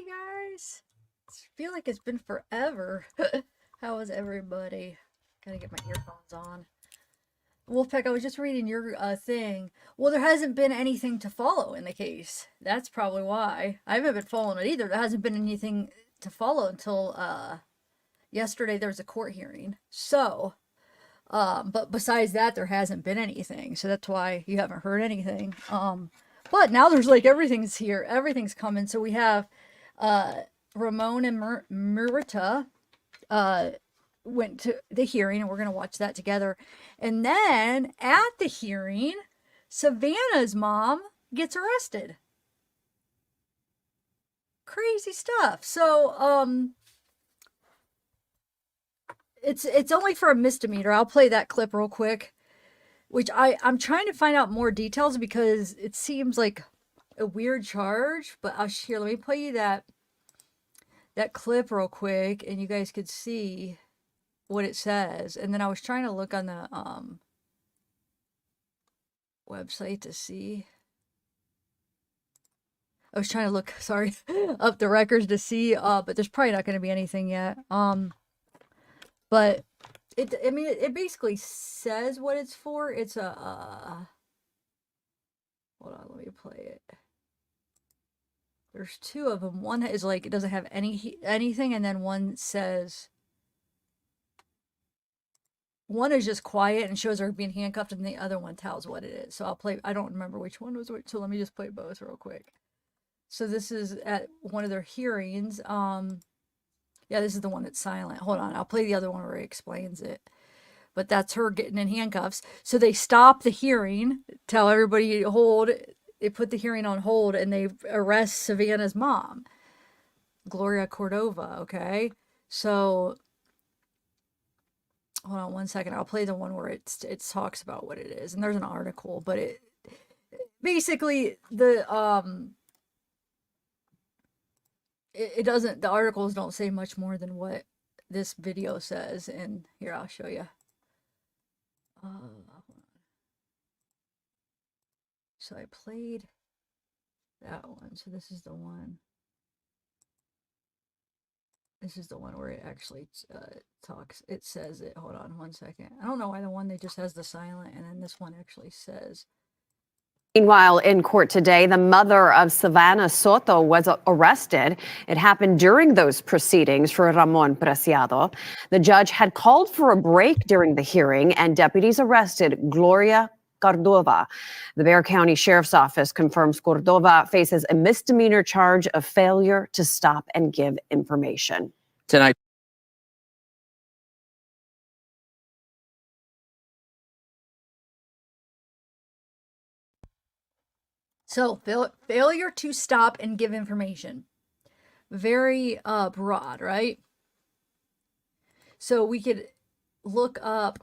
guys. I feel like it's been forever. How is everybody? Gotta get my earphones on. Wolfpack, I was just reading your thing. Well, there hasn't been anything to follow in the case. That's probably why. I haven't been following it either. There hasn't been anything to follow until yesterday there was a court hearing. So, but besides that, there hasn't been anything. So that's why you haven't heard anything. But now there's like everything's here. Everything's coming. So we have Ramon and Murita went to the hearing, and we're going to watch that together. And then at the hearing, Savanah's mom gets arrested. Crazy stuff. So, it's only for a misdemeanor. I'll play that clip real quick, which I'm trying to find out more details because it seems like a weird charge. But here, let me play you that clip real quick, and you guys could see what it says. And then I was trying to look on the website to see. I was trying to look, sorry, up the records to see, but there's probably not going to be anything yet. But it basically says what it's for. It's a hold on, let me play it. There's two of them. One is like it doesn't have anything, and then one says one is just quiet and shows her being handcuffed, and the other one tells what it is. So I'll play. I don't remember which one was which, so let me just play both real quick. So this is at one of their hearings. Yeah, this is the one that's silent. Hold on, I'll play the other one where it explains it. But that's her getting in handcuffs. So they stop the hearing, tell everybody hold. They put the hearing on hold, and they arrest Savanah's mom, Gloria Cordova. Okay, so hold on one second. I'll play the one where it talks about what it is, and there's an article, but it basically it doesn't. The articles don't say much more than what this video says. And here, I'll show you. So I played that one. So this is the one. This is the one where it actually talks. It says it. Hold on one second. I don't know why the one that just has the silent, and then this one actually says. Meanwhile, in court today, the mother of Savanah, Soto, was arrested. It happened during those proceedings for Ramon Preciado. The judge had called for a break during the hearing, and deputies arrested Gloria Cordova. The Bexar County Sheriff's Office confirms Cordova faces a misdemeanor charge of failure to stop and give information. Tonight. So, failure to stop and give information. Very broad, right? So we could look up,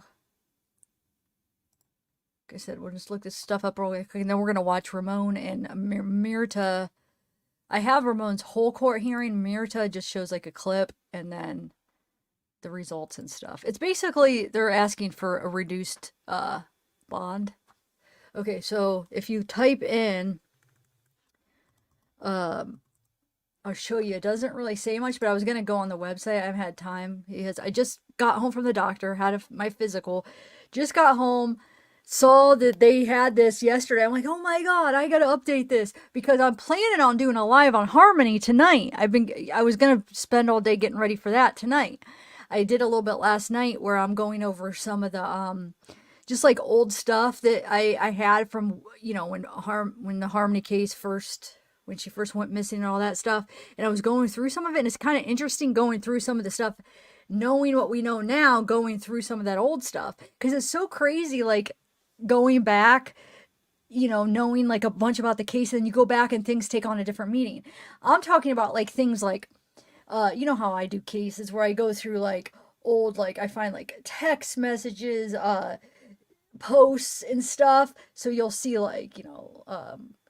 like I said, we'll just look this stuff up real quick, and then we're going to watch Ramon and Murita. I have Ramon's whole court hearing. Murita just shows like a clip, and then the results and stuff. It's basically, they're asking for a reduced bond. Okay, so if you type in, I'll show you. It doesn't really say much, but I was going to go on the website. I haven't had time because I just got home from the doctor, had my physical, just got home, saw that they had this yesterday. I'm like, oh my God, I got to update this because I'm planning on doing a live on Harmony tonight. I was going to spend all day getting ready for that tonight. I did a little bit last night where I'm going over some of the, just like old stuff that I had from, when the Harmony case when she first went missing and all that stuff. And I was going through some of it, and it's kind of interesting going through some of the stuff, knowing what we know now, going through some of that old stuff. Because it's so crazy, like, going back, knowing like a bunch about the case, and you go back and things take on a different meaning. I'm talking about like things like, you know how I do cases where I go through like old, like I find like text messages, posts and stuff. So you'll see like,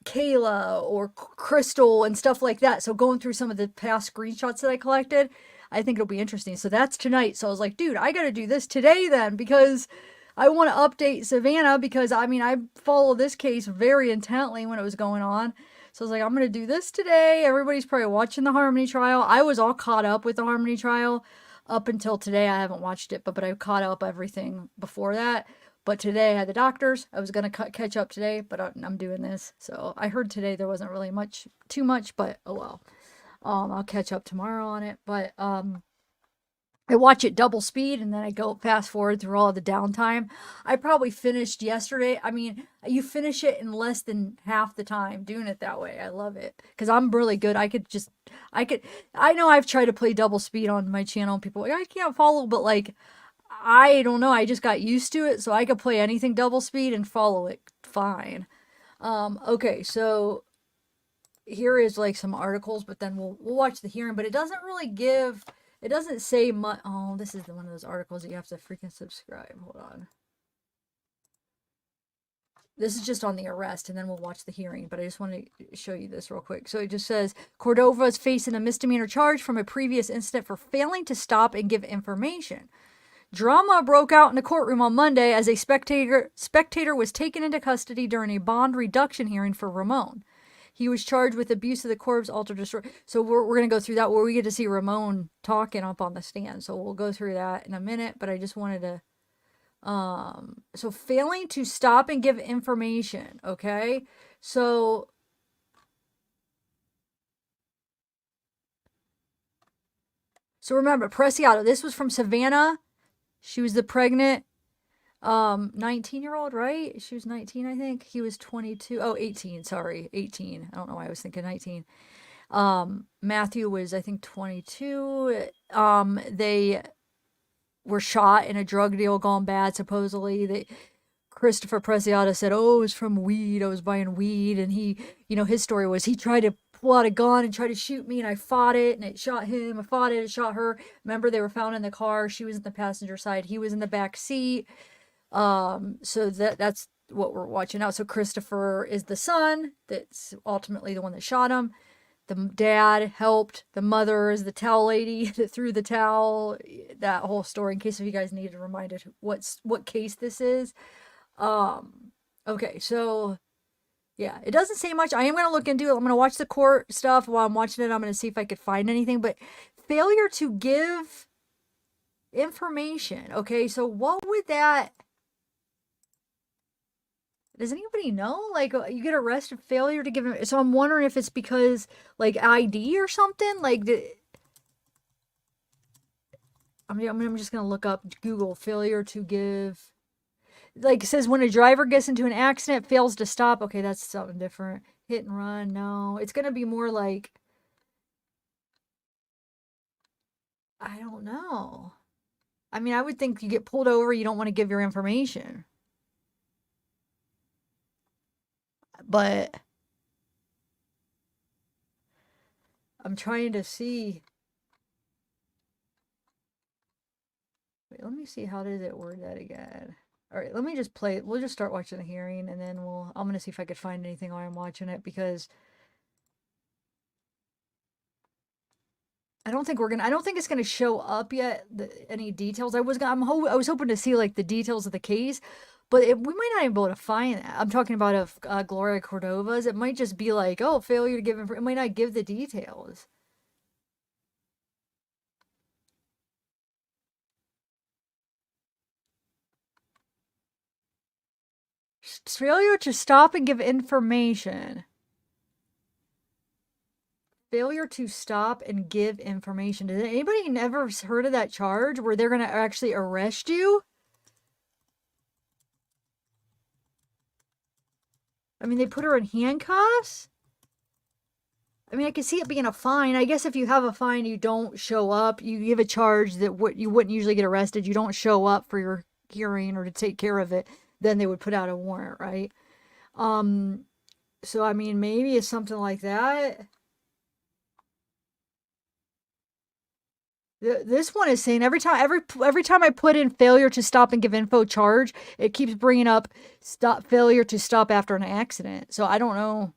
Kayla or Crystal and stuff like that. So going through some of the past screenshots that I collected, I think it'll be interesting. So that's tonight. So I was like, dude, I got to do this today then, because I want to update Savanah, because I follow this case very intently when it was going on. So I was like, I'm going to do this today. Everybody's probably watching the Harmony trial. I was all caught up with the Harmony trial up until today. I haven't watched it, but I caught up everything before that. But today I had the doctors. I was going to catch up today, but I'm doing this. So I heard today there wasn't really too much, but oh well. I'll catch up tomorrow on it. But I watch it double speed and then I go fast forward through all the downtime. I probably finished yesterday. I mean, you finish it in less than half the time doing it that way. I love it because I'm really good. I know I've tried to play double speed on my channel and people are like, I can't follow, but like, I don't know. I just got used to it. So I could play anything double speed and follow it fine. Okay. So here is like some articles, but then we'll watch the hearing, but it doesn't really give. It doesn't say much. Oh, this is one of those articles that you have to freaking subscribe. Hold on. This is just on the arrest, and then we'll watch the hearing. But I just want to show you this real quick. So it just says Cordova is facing a misdemeanor charge from a previous incident for failing to stop and give information. Drama broke out in the courtroom on Monday as a spectator was taken into custody during a bond reduction hearing for Ramon. He was charged with abuse of the corpse, altered, destroy. So we're going to go through that where we get to see Ramon talking up on the stand. So we'll go through that in a minute. But I just wanted to, so failing to stop and give information. Okay. So remember, Preciado, this was from Savanah. She was the pregnant 19-year-old, right? She was 19, I think. He was 22. Oh, 18, sorry. 18. I don't know why I was thinking 19. Matthew was, I think, 22. They were shot in a drug deal gone bad, supposedly. Christopher Preciado said, oh, it was from weed. I was buying weed. And he, his story was he tried to pull out a gun and try to shoot me, and I fought it, and it shot him. I fought it, it shot her. Remember, they were found in the car. She was in the passenger side. He was in the back seat. So that's what we're watching now. So Christopher is the son that's ultimately the one that shot him. The dad helped. The mother is the towel lady that threw the towel. That whole story, in case if you guys need to remind it what case this is. Okay, so yeah, it doesn't say much. I am gonna look into it. I'm gonna watch the court stuff while I'm watching it. I'm gonna see if I could find anything. But failure to give information. Okay, so what would that? Does anybody know? Like, you get arrested, failure to give. So I'm wondering if it's because like ID or something. Like, I'm just gonna look up Google failure to give. Like it says when a driver gets into an accident, fails to stop. Okay, that's something different. Hit and run. No, it's gonna be more like I don't know. I mean, I would think you get pulled over, you don't want to give your information. But I'm trying to see. Wait, let me see. How did it word that again? All right, let me just play. We'll just start watching the hearing, and then I'm gonna see if I could find anything while I'm watching it because I don't think it's gonna show up yet. Any details? I was hoping to see like the details of the case, but we might not even be able to find that. I'm talking about of Gloria Cordova's. It might just be like, oh, failure to give it might not give the details. Failure to stop and give information. Failure to stop and give information. Did anybody never heard of that charge where they're going to actually arrest you? I mean, they put her in handcuffs? I mean, I could see it being a fine. I guess if you have a fine, you don't show up. You give a charge that you wouldn't usually get arrested. You don't show up for your hearing or to take care of it. Then they would put out a warrant, right? So I mean, maybe it's something like that. This one is saying every time I put in failure to stop and give info charge, it keeps bringing up failure to stop after an accident. So I don't know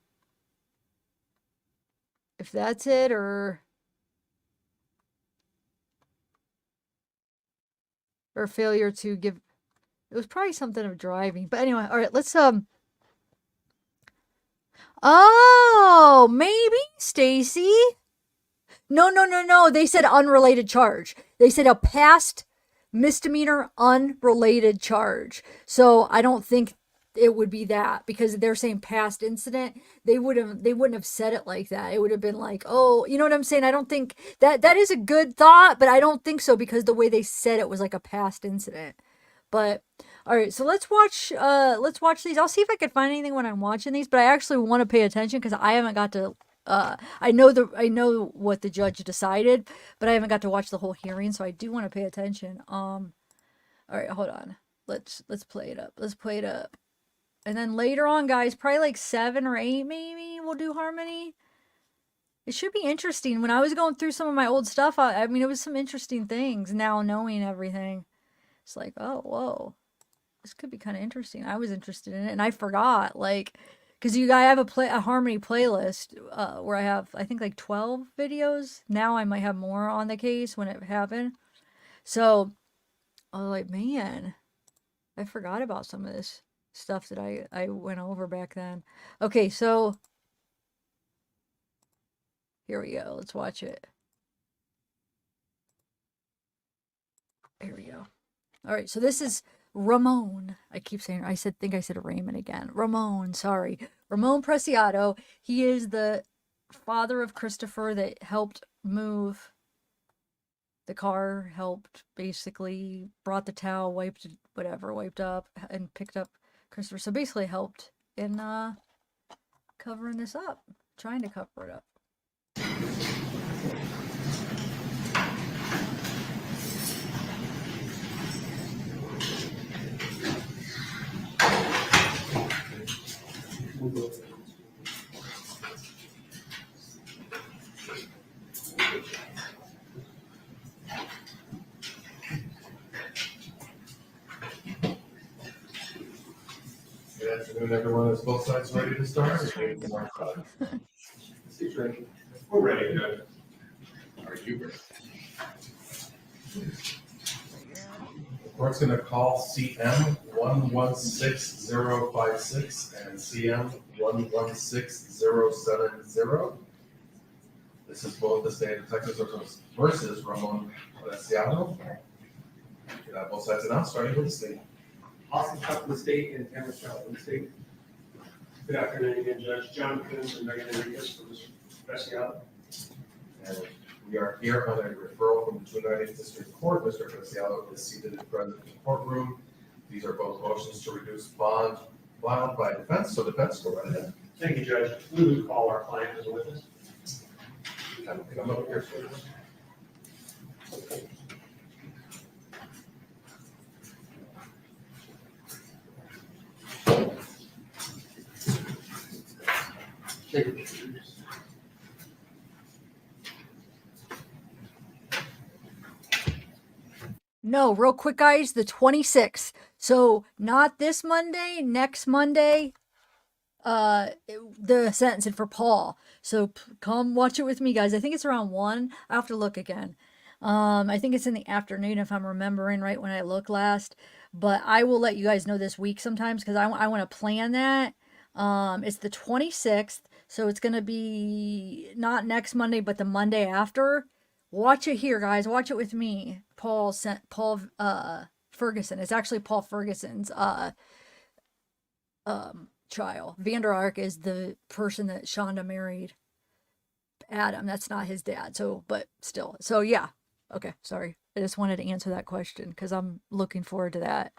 if that's it or failure to give. It was probably something of driving. But anyway, all right, let's Oh, maybe, Stacy. No. They said unrelated charge. They said a past misdemeanor unrelated charge. So I don't think it would be that, because they're saying past incident. They wouldn't have said it like that. It would have been like, oh, you know what I'm saying? I don't think that is a good thought, but I don't think so, because the way they said it was like a past incident. But all right, so let's watch these. I'll see if I can find anything when I'm watching these, but I actually want to pay attention because I haven't got to I know what the judge decided, but I haven't got to watch the whole hearing, so I do want to pay attention. All right, hold on. Let's play it up. Let's play it up. And then later on, guys, probably like 7 or 8 maybe, we'll do harmony. It should be interesting. When I was going through some of my old stuff, I mean, it was some interesting things now knowing everything. It's like, oh, whoa. This could be kind of interesting. I was interested in it and I forgot, like, because I have a harmony playlist where I have, I think, like 12 videos. Now I might have more on the case when it happened. So I was like, man, I forgot about some of this stuff that I went over back then. Okay, so here we go. Let's watch it. Here we go. All right, so this is Ramon. I keep saying, think I said Raymond again. Ramon, sorry. Ramon Preciado. He is the father of Christopher that helped move the car, helped basically, brought the towel, wiped up, and picked up Christopher. So basically helped in covering this up, trying to cover it up. Good afternoon, everyone. Is both sides ready to start? We're ready, Judge. Are you ready? The court's going to call CM 116056 and CM 116070. This is both the state of Texas versus Ramon Preciado. You have both sides announced, starting with the state. Austin Chuck from the state and Cameron Chuck from the state. Good afternoon again, Judge. John Coons and Megan Enriquez from Mr. Preciado. And we are here on a referral from the 290th District Court. Mr. Preciado is seated in front of the courtroom. These are both motions to reduce bond filed by defense. So defense, go right ahead. Thank you, Judge. We would call our client as a witness. Come over here, please. No, real quick, guys, the 26th. So not this Monday, next Monday, the sentencing for Paul. So come watch it with me, guys. I think it's around 1. I have to look again. I think it's in the afternoon if I'm remembering right when I looked last. But I will let you guys know this week sometimes because I want to plan that. It's the 26th, so it's going to be not next Monday, but the Monday after. Watch it here, guys. Watch it with me. Paul Ferguson. It's actually Paul Ferguson's trial. Vander Ark is the person that Shonda married Adam. That's not his dad. So, but still. So yeah. Okay, sorry. I just wanted to answer that question because I'm looking forward to that.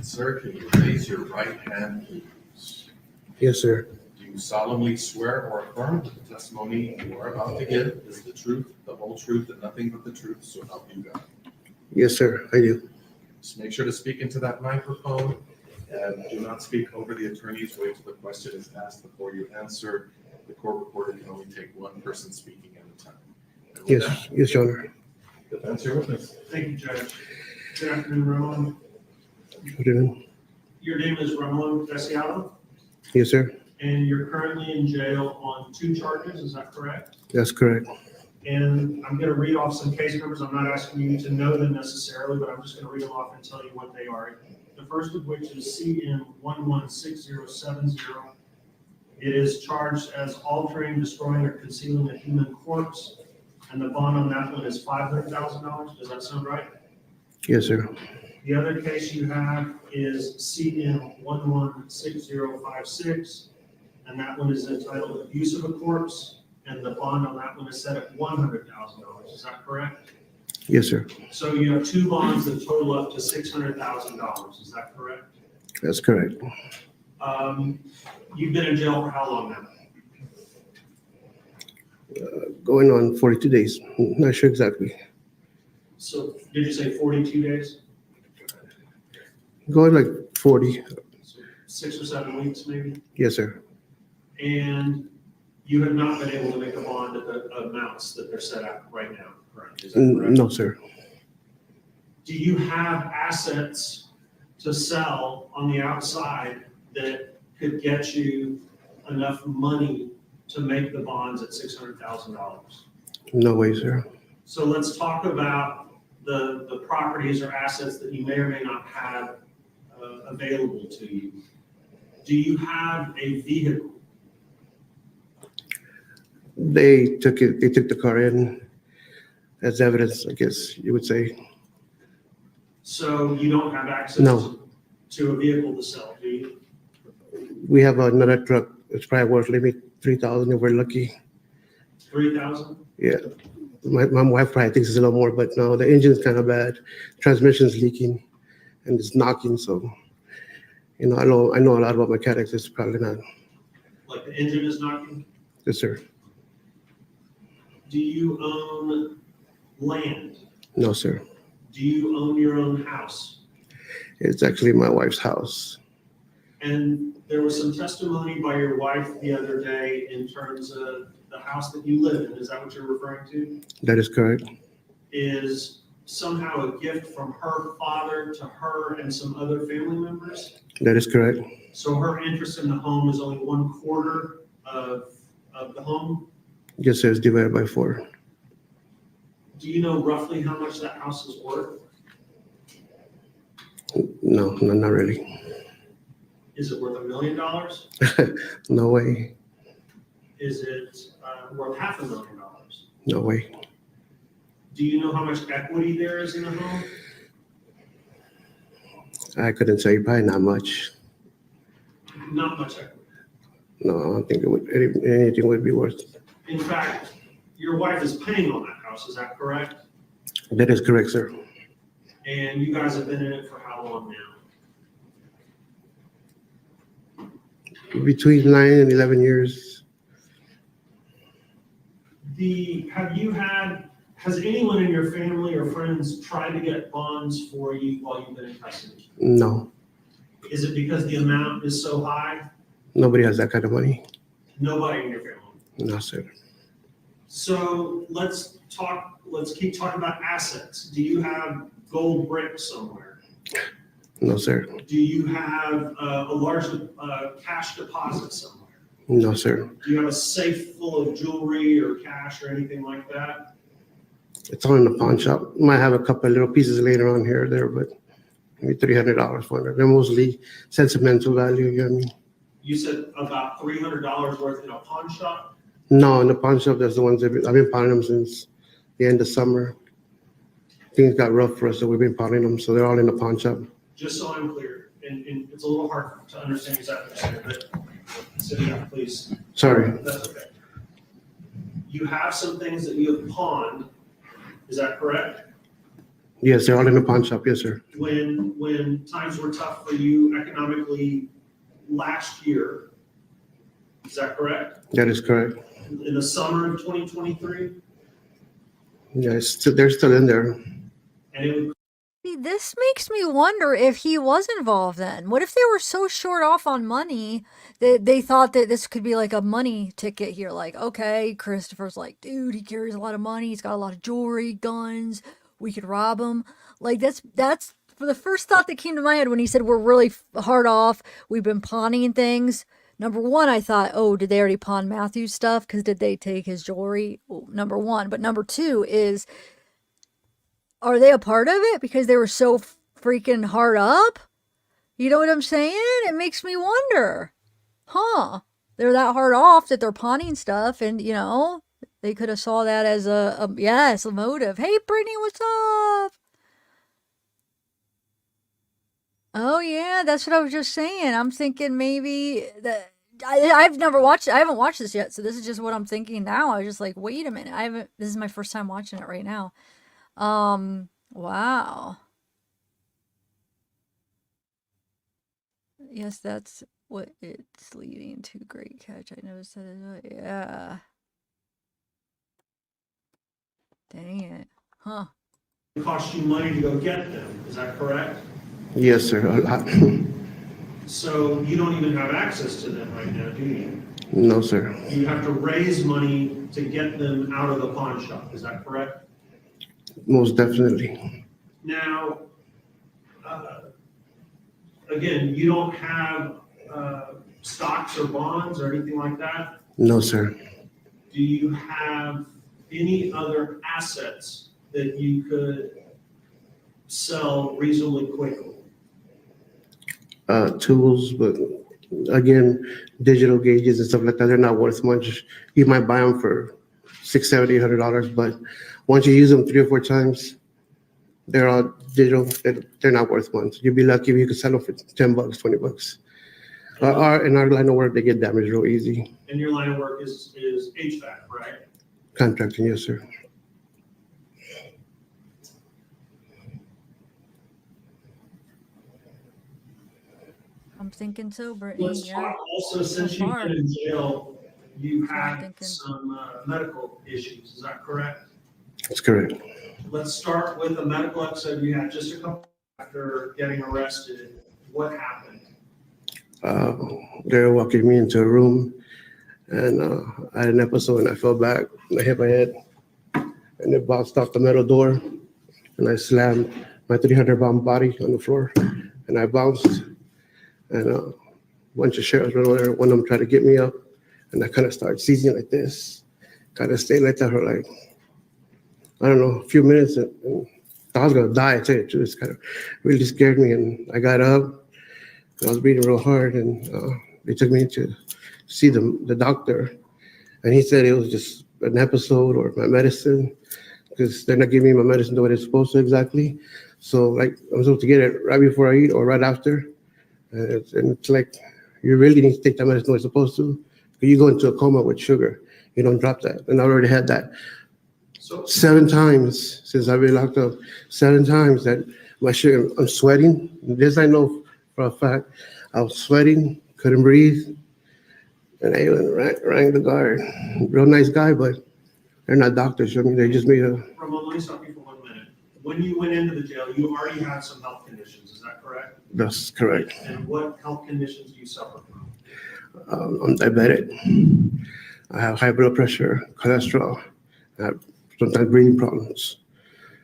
Sir, can you raise your right hand, please? Yes, sir. Do you solemnly swear or affirm that the testimony you are about to give is the truth, the whole truth, and nothing but the truth, so help you God? Yes, sir, I do. Just make sure to speak into that microphone and do not speak over the attorney's. Wait till the question is asked before you answer. The court reporter can only take one person speaking at a time. Yes, yes, Your Honor. Defense, your witness. Thank you, Judge. Good afternoon, Ramon. Good evening. Your name is Ramon Preciado, Yes, sir. and you're currently in jail on 2 charges. Is that correct? That's correct. And I'm going to read off some case numbers. I'm not asking you to know them necessarily, but I'm just going to read them off and tell you what they are. The first of which is CN 116070. It is charged as altering, destroying, or concealing a human corpse. And the bond on that one is $500,000. Does that sound right? Yes, sir. The other case you have is CN 116056, and that one is entitled Abuse of a Corpse, and the bond on that one is set at $100,000. Is that correct? Yes, sir. So you have two bonds that total up to $600,000. Is that correct? That's correct. You've been in jail for how long now? Going on 42 days. Not sure exactly. So did you say 42 days? Going like 40. So 6 or 7 weeks maybe? Yes, sir. And you have not been able to make a bond at the amounts that they're set at right now, correct? Is that correct? No, sir. Do you have assets to sell on the outside that could get you enough money to make the bonds at $600,000? No way, sir. So let's talk about the properties or assets that you may or may not have available to you. Do you have a vehicle? They took the car in as evidence, I guess you would say. So you don't have access No. to a vehicle to sell, do you? We have another truck. It's probably worth maybe 3,000 if we're lucky. 3,000? Yeah. My wife probably thinks it's a little more, but no, the engine's kind of bad. Transmission's leaking and it's knocking. So, I know a lot about mechanics. It's probably not. Like the engine is knocking? Yes, sir. Do you own land? No, sir. Do you own your own house? It's actually my wife's house. And there was some testimony by your wife the other day in terms of the house that you live in. Is that what you're referring to? That is correct. Is somehow a gift from her father to her and some other family members? That is correct. So her interest in the home is only 1/4 of the home? Yes, sir. It's divided by 4. Do you know roughly how much that house is worth? No, not really. Is it worth $1 million? No way. Is it worth $500,000? No way. Do you know how much equity there is in the home? I couldn't say. Probably not much. Not much equity. No, I don't think anything would be worth it. In fact, your wife is paying on that house, is that correct? That is correct, sir. And you guys have been in it for how long now? Between 9 and 11 years. Has anyone in your family or friends tried to get bonds for you while you've been in custody? No, Is it because the amount is so high? nobody has that kind of money. Nobody in your family. No, sir. So let's keep talking about assets. Do you have gold bricks somewhere? No, sir. Do you have a large cash deposit somewhere? No, sir. Do you have a safe full of jewelry or cash or anything like that? It's all in the pawn shop. Might have a couple of little pieces later on here or there, but maybe $300 for it. They're mostly sentimental value, you know what I mean? You said about $300 worth in a pawn shop? No, in the pawn shop, that's the ones I've been pawning them since the end of summer. Things got rough for us, so we've been pawning them, so they're all in the pawn shop. Just so I'm clear, and it's a little hard to understand exactly what you're saying, but sit down, please. Sorry. That's okay. You have some things that you have pawned, is that correct? Yes, they're all in the pawn shop. Yes, sir. When times were tough for you economically last year, is that correct? That is correct. In the summer of 2023? Yeah, they're still in there. And it would See, this makes me wonder if he was involved then. What if they were so short off on money that they thought that this could be like a money ticket here? Like, okay, Christopher's like, dude, he carries a lot of money. He's got a lot of jewelry, guns. We could rob him. Like, that's for the first thought that came to my head when he said we're really hard off. We've been pawning things. Number one, I thought, oh, did they already pawn Matthew's stuff? Because did they take his jewelry? Number one. But number two is, are they a part of it because they were so freaking hard up? You know what I'm saying? It makes me wonder. Huh. They're that hard off that they're pawning stuff, and, you know, they could have saw that as a yes, a motive. Hey, Brittany, what's up? Oh yeah, that's what I was just saying. I'm thinking maybe that I've never watched. I haven't watched this yet, so this is just what I'm thinking now. I was just like, wait a minute. I haven't. This is my first time watching it right now. Wow. Yes, that's what it's leading to. Great catch. I noticed that. Yeah. Dang it. Huh. It costs you money to go get them, is that correct? Yes, sir. A lot. So you don't even have access to them right now, do you? No, sir. You have to raise money to get them out of the pawn shop, is that correct? Most definitely. Now, again, you don't have stocks or bonds or anything like that? No, sir. Do you have any other assets that you could sell reasonably quickly? Tools, but again, digital gauges and stuff like that, they're not worth much. You might buy them for $600, $700, $800, but once you use them 3 or 4 times, they're all digital. They're not worth much. You'd be lucky if you could sell them for $10, $20. In our line of work, they get damaged real easy. And your line of work is HVAC, right? Contracting, yes, sir. I'm thinking so, Brittany. Let's Yeah. talk also, since So you've far. been in jail, you That's what I'm had thinking. some medical issues, is that correct? That's correct. Let's start with a medical episode you had just a couple after getting arrested. What happened? They were walking me into a room, and I had an episode, and I fell back, and I hit my head, and it bounced off the metal door, and I slammed my 300-pound body on the floor, and I bounced, and a bunch of sheriffs were over there. One of them tried to get me up, and I kind of started seizing like this, kind of stayed like that for like, I don't know, a few minutes, and I was gonna die. I tell you the truth, it kind of really scared me, and I got up. I was breathing real hard, and they took me to see the doctor, and he said it was just an episode or my medicine, because they're not giving me my medicine the way they're supposed to exactly. So like I'm supposed to get it right before I eat or right after, and it's like you really need to take that medicine the way it's supposed to, because you go into a coma with sugar. You don't drop that, and I already had that. So 7 times since I've been locked up. 7 times that my sugar, I'm sweating. This I know for a fact. I was sweating, couldn't breathe, and I even rang the guard. Real nice guy, but they're not doctors. I mean, they just made a. Ramon, let me stop you for 1 minute. When you went into the jail, you already had some health conditions, is that correct? That's correct. And what health conditions do you suffer from? I'm diabetic. I have high blood pressure, cholesterol. I have sometimes breathing problems.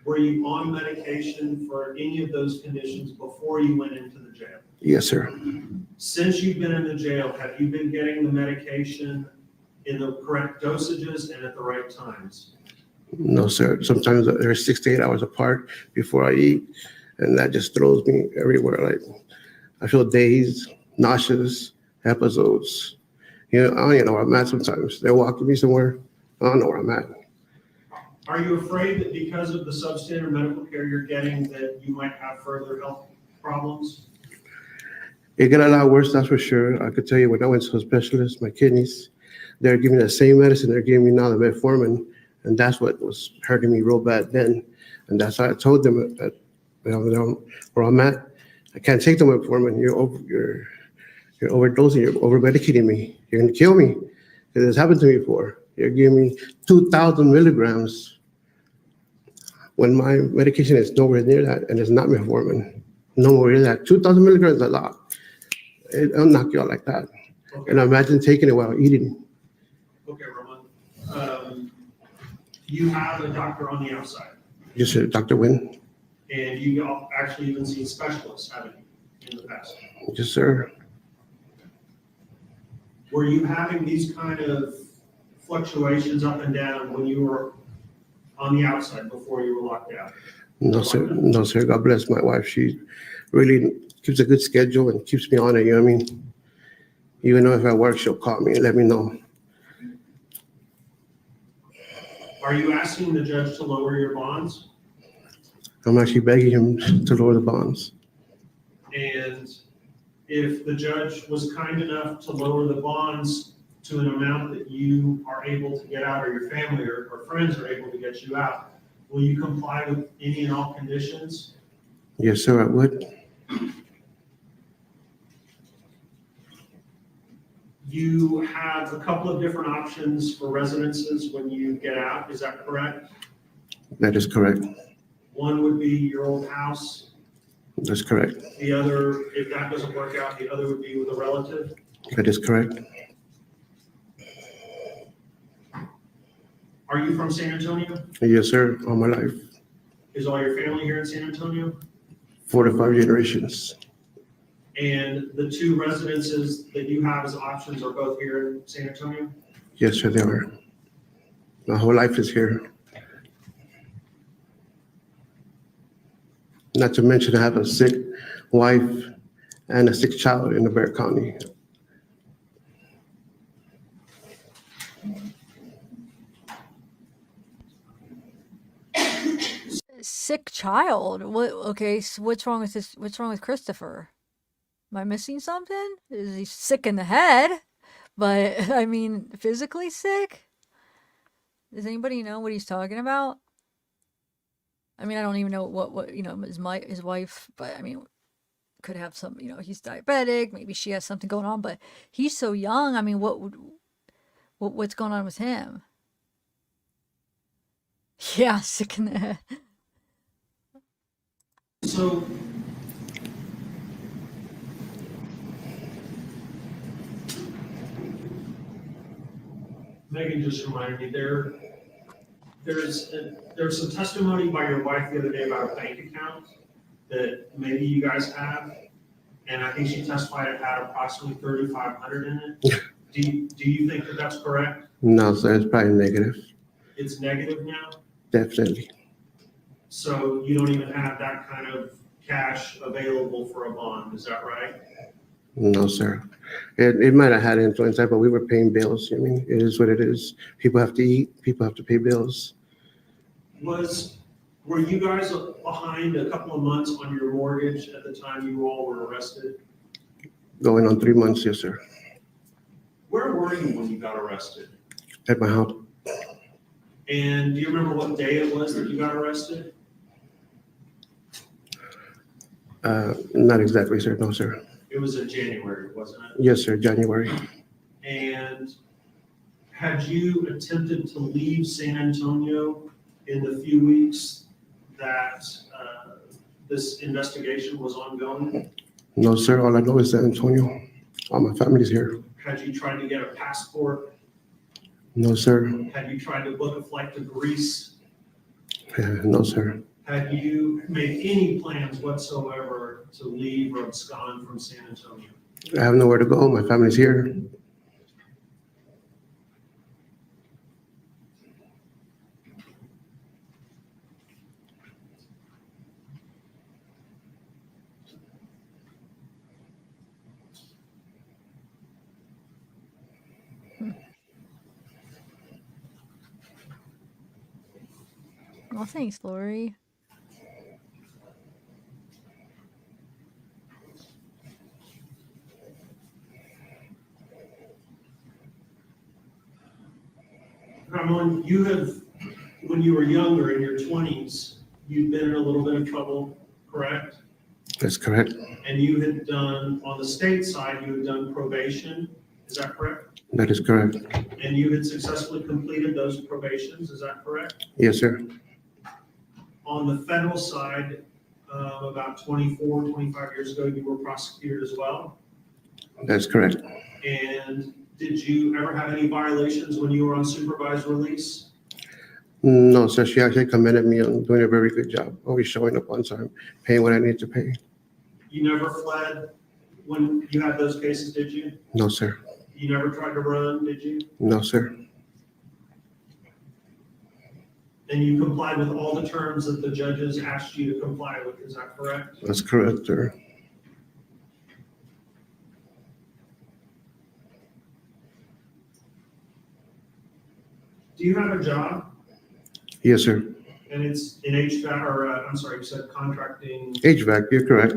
Were you on medication for any of those conditions before you went into the jail? Yes, sir. Since you've been in the jail, have you been getting the medication in the correct dosages and at the right times? No, sir. Sometimes they're 6 to 8 hours apart before I eat, and that just throws me everywhere. Like I feel dazed, nauseous, episodes. You know, I don't even know where I'm at sometimes. They're walking me somewhere. I don't know where I'm at. Are you afraid that because of the substandard medical care you're getting that you might have further health problems? It got a lot worse, that's for sure. I could tell you when I went to a specialist, my kidneys, they're giving me the same medicine they're giving me now, the metformin, and that's what was hurting me real bad then. And that's why I told them that where I'm at, I can't take the metformin. You're overdosing, you're over medicating me. You're gonna kill me. Because it's happened to me before. You're giving me 2,000 milligrams when my medication is nowhere near that, and it's not metformin. Nowhere near that. 2,000 milligrams is a lot. It'll knock you out like that. Okay. And imagine taking it while eating. Okay, Roman. You have a doctor on the outside, Just Dr. Wynn. and you actually even seen specialists, haven't you, in the past? Yes, sir. Were you having these kind of fluctuations up and down when you were on the outside before you were locked out? No, sir. No, sir. God bless my wife. She really keeps a good schedule and keeps me on it. You know what I mean? Even though if I work, she'll call me and let me know. Are you asking the judge to lower your bonds? I'm actually begging him to lower the bonds. And if the judge was kind enough to lower the bonds to an amount that you are able to get out, or your family or friends are able to get you out, will you comply with any and all conditions? Yes, sir, I would. You have a couple of different options for residences when you get out, is that correct? That is correct. One would be your old house. That's correct. The other, if that doesn't work out, the other would be with a relative. That is correct. Are you from San Antonio? Yes, sir, all my life. Is all your family here in San Antonio? 4 to 5 generations. And the two residences that you have as options are both here in San Antonio? Yes, sir, they are. My whole life is here. Not to mention I have a sick wife and a sick child in the Bexar County. Sick child. What? Okay, so what's wrong with this? What's wrong with Christopher? Am I missing something? Is he sick in the head? But I mean, physically sick? Does anybody know what he's talking about? I mean, I don't even know what his wife, but I mean, could have some, he's diabetic, maybe she has something going on, but he's so young. I mean, what's going on with him? Yeah, sick in the head. So Megan just reminded me there's some testimony by your wife the other day about a bank account that maybe you guys have, and I think she testified it had approximately $3,500 in it. Do you think that that's correct? No, sir, it's probably negative. It's negative now, Definitely. so you don't even have that kind of cash available for a bond. Is that right? No, sir. It might have had influence, but we were paying bills. I mean, it is what it is. People have to eat. People have to pay bills. Were you guys behind a couple of months on your mortgage at the time you all were arrested? Going on 3 months, yes, sir. Where were you when you got arrested? At my house. And do you remember what day it was that you got arrested? Not exactly, sir. No, sir. It was in January, wasn't it? Yes, sir. January. And had you attempted to leave San Antonio in the few weeks that this investigation was ongoing? No, sir. All I know is San Antonio. All my family's here. Had you tried to get a passport? No, sir. Had you tried to book a flight to Greece? No, sir. Had you made any plans whatsoever to leave or abscond from San Antonio? I have nowhere to go. My family's here. Well, thanks, Lori. Ramon, when you were younger, in your 20s, you'd been in a little bit of trouble, correct? That's correct. And you had done, on the state side, you had done probation, is that correct? That is correct. And you had successfully completed those probations, is that correct? Yes, sir. On the federal side, about 24, 25 years ago, you were prosecuted as well. That's correct. And did you ever have any violations when you were on supervised release? No, sir. She actually commended me on doing a very good job, always showing up on time, paying what I need to pay. You never fled when you had those cases, did you? No, sir. You never tried to run, did you? No, sir. And you complied with all the terms that the judges asked you to comply with, is that correct? That's correct, sir. Do you have a job? Yes, sir. And it's in HVAC, or, I'm sorry, you said contracting. HVAC, you're correct.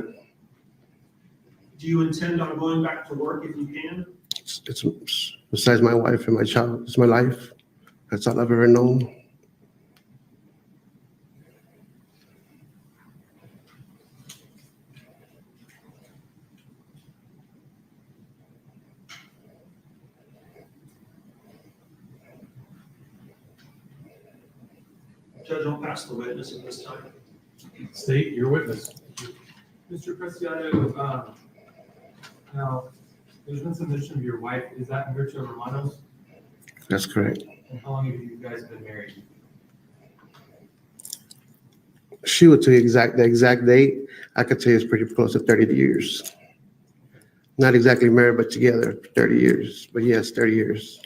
Do you intend on going back to work if you can? It's besides my wife and my child, it's my life. That's all I've ever known. Judge, I'll pass the witness at this time. State your witness. Mr. Preciado, now, there's been some mention of your wife. Is that Mircha Romanos? That's correct. And how long have you guys been married? She would tell you the exact date. I could tell you it's pretty close to 30 years. Not exactly married, but together 30 years. But yes, 30 years.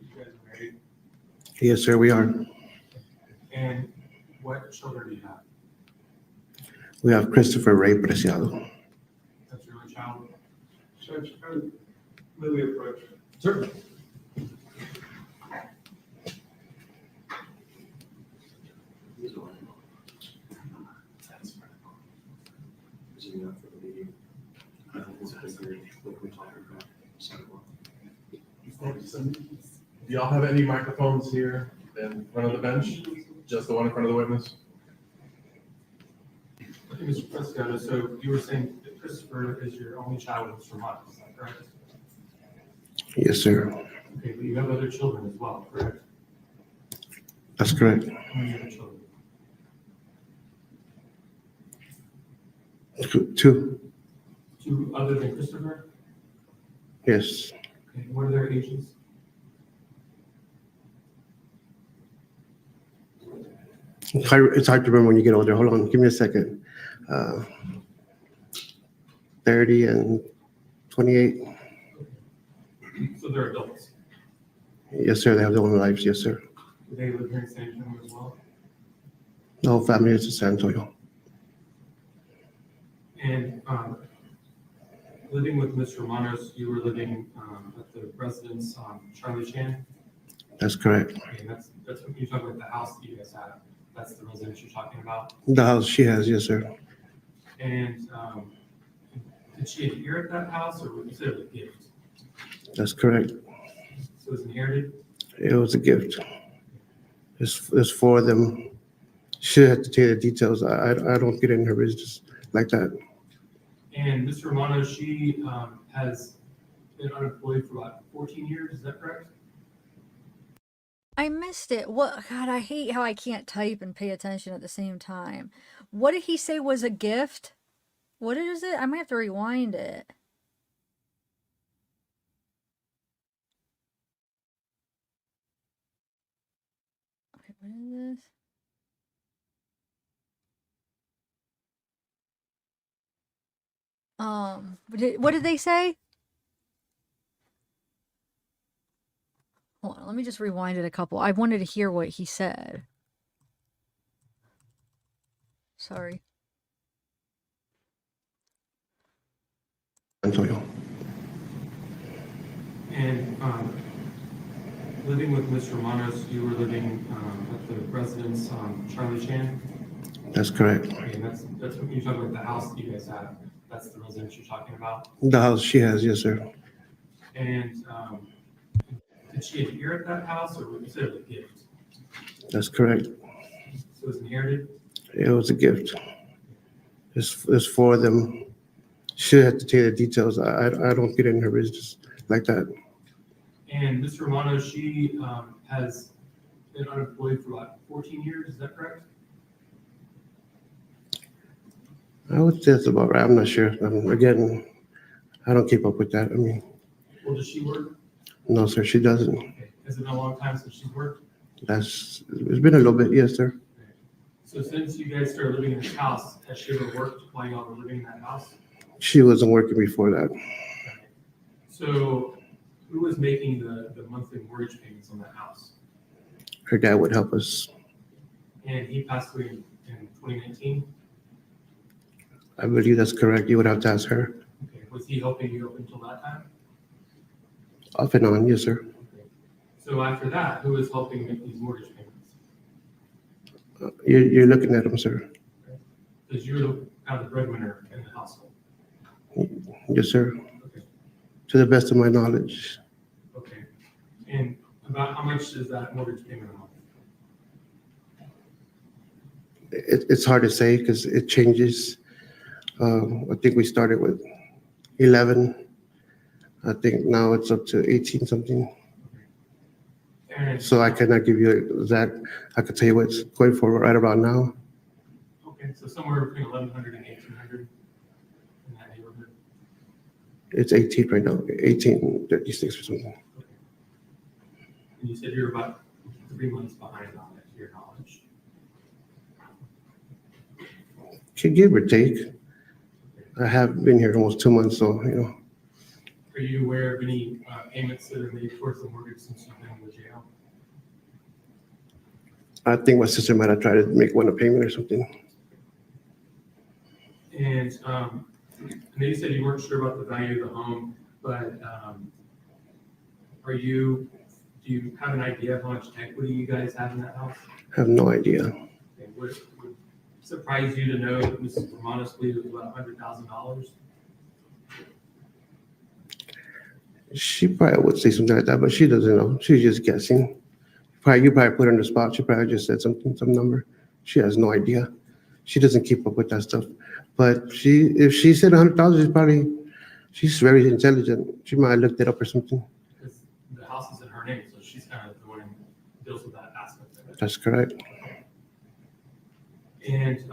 You guys are married? Yes, sir, we are. And what children do you have? We have Christopher Ray Preciado. That's your only child? Judge, may we approach? Certainly. Do y'all have any microphones here in front of the bench? Just the one in front of the witness? Okay, Mr. Preciado, so you were saying that Christopher is your only child with Mr. Romanos, is that correct? Yes, sir. Okay, but you have other children as well, correct? That's correct. How many other children? Two. Two other than Christopher? Yes. Okay, what are their ages? It's hard to remember when you get older. Hold on, give me a second. 30 and 28. So they're adults. Yes, sir. They have their own lives. Yes, sir. Do they live here in San Antonio as well? The whole family is in San Antonio. And living with Mr. Romanos, you were living at the residence on Charlie Chan? That's correct. Okay, and that's what you're talking about, the house that you guys have. That's the residence you're talking about. The house she has. Yes, sir. And did she inherit that house, or would you say it was a gift? That's correct. So it was inherited? It was a gift. It's for them. She had to tell you the details. I don't get in her business like that. And Mr. Romanos, she has been unemployed for about 14 years, is that correct? I missed it. What? God, I hate how I can't type and pay attention at the same time. What did he say was a gift? What is it? I might have to rewind it. Okay, what is this? What did they say? Hold on, let me just rewind it a couple. I wanted to hear what he said. Sorry. Antonio. And living with Mr. Romanos, you were living at the residence on Charlie Chan? That's correct. Okay, and that's what you're talking about, the house that you guys have. That's the residence you're talking about. The house she has. Yes, sir. And did she inherit that house, or would you say it was a gift? That's correct. So it was inherited? It was a gift. It's for them. She had to tell you the details. I don't get in her business like that. And Mr. Romano, she has been unemployed for about 14 years, is that correct? I would say that's about right. I'm not sure. Again, I don't keep up with that. I mean, Well, does she work? no, sir, she doesn't. Okay. Has it been a long time since she's worked? It's been a little bit, yes, sir. So since you guys started living in this house, has she ever worked while y'all were living in that house? She wasn't working before that. So Who was making the monthly mortgage payments on that house? Her dad would help us. And he passed away in 2019? I believe that's correct. You would have to ask her. Okay, was he helping you up until that time? Off and on, yes, sir. Okay. So after that, who was helping make these mortgage payments? You're looking at him, sir. Because you're kind of the breadwinner in the household. Yes, sir. Okay. To the best of my knowledge. Okay. And about how much is that mortgage payment a month? It's hard to say because it changes. I think we started with 11. I think now it's up to 18 something. And So I cannot give you exact. I could tell you what's going for right about now. okay, so somewhere between 1,100 and 1,800 in that neighborhood. It's 18 right now, 1836 or something. Okay. And you said you're about 3 months behind on it, to your knowledge. Can give or take. I have been here almost 2 months, so Are you aware of any payments that are made towards the mortgage since you've been in the jail? I think my sister might have tried to make one a payment or something. And I know you said you weren't sure about the value of the home, but do you have an idea of how much equity you guys have in that house? I have no idea. Okay, would it surprise you to know that Mrs. Romanos believed it was about $100,000? She probably would say something like that, but she doesn't know. She's just guessing. You probably put her on the spot. She probably just said something, some number. She has no idea. She doesn't keep up with that stuff. But if she said 100,000, she's very intelligent. She might have looked it up or something. Because the house is in her name, so she's kind of the one who deals with that aspect of it. That's correct. And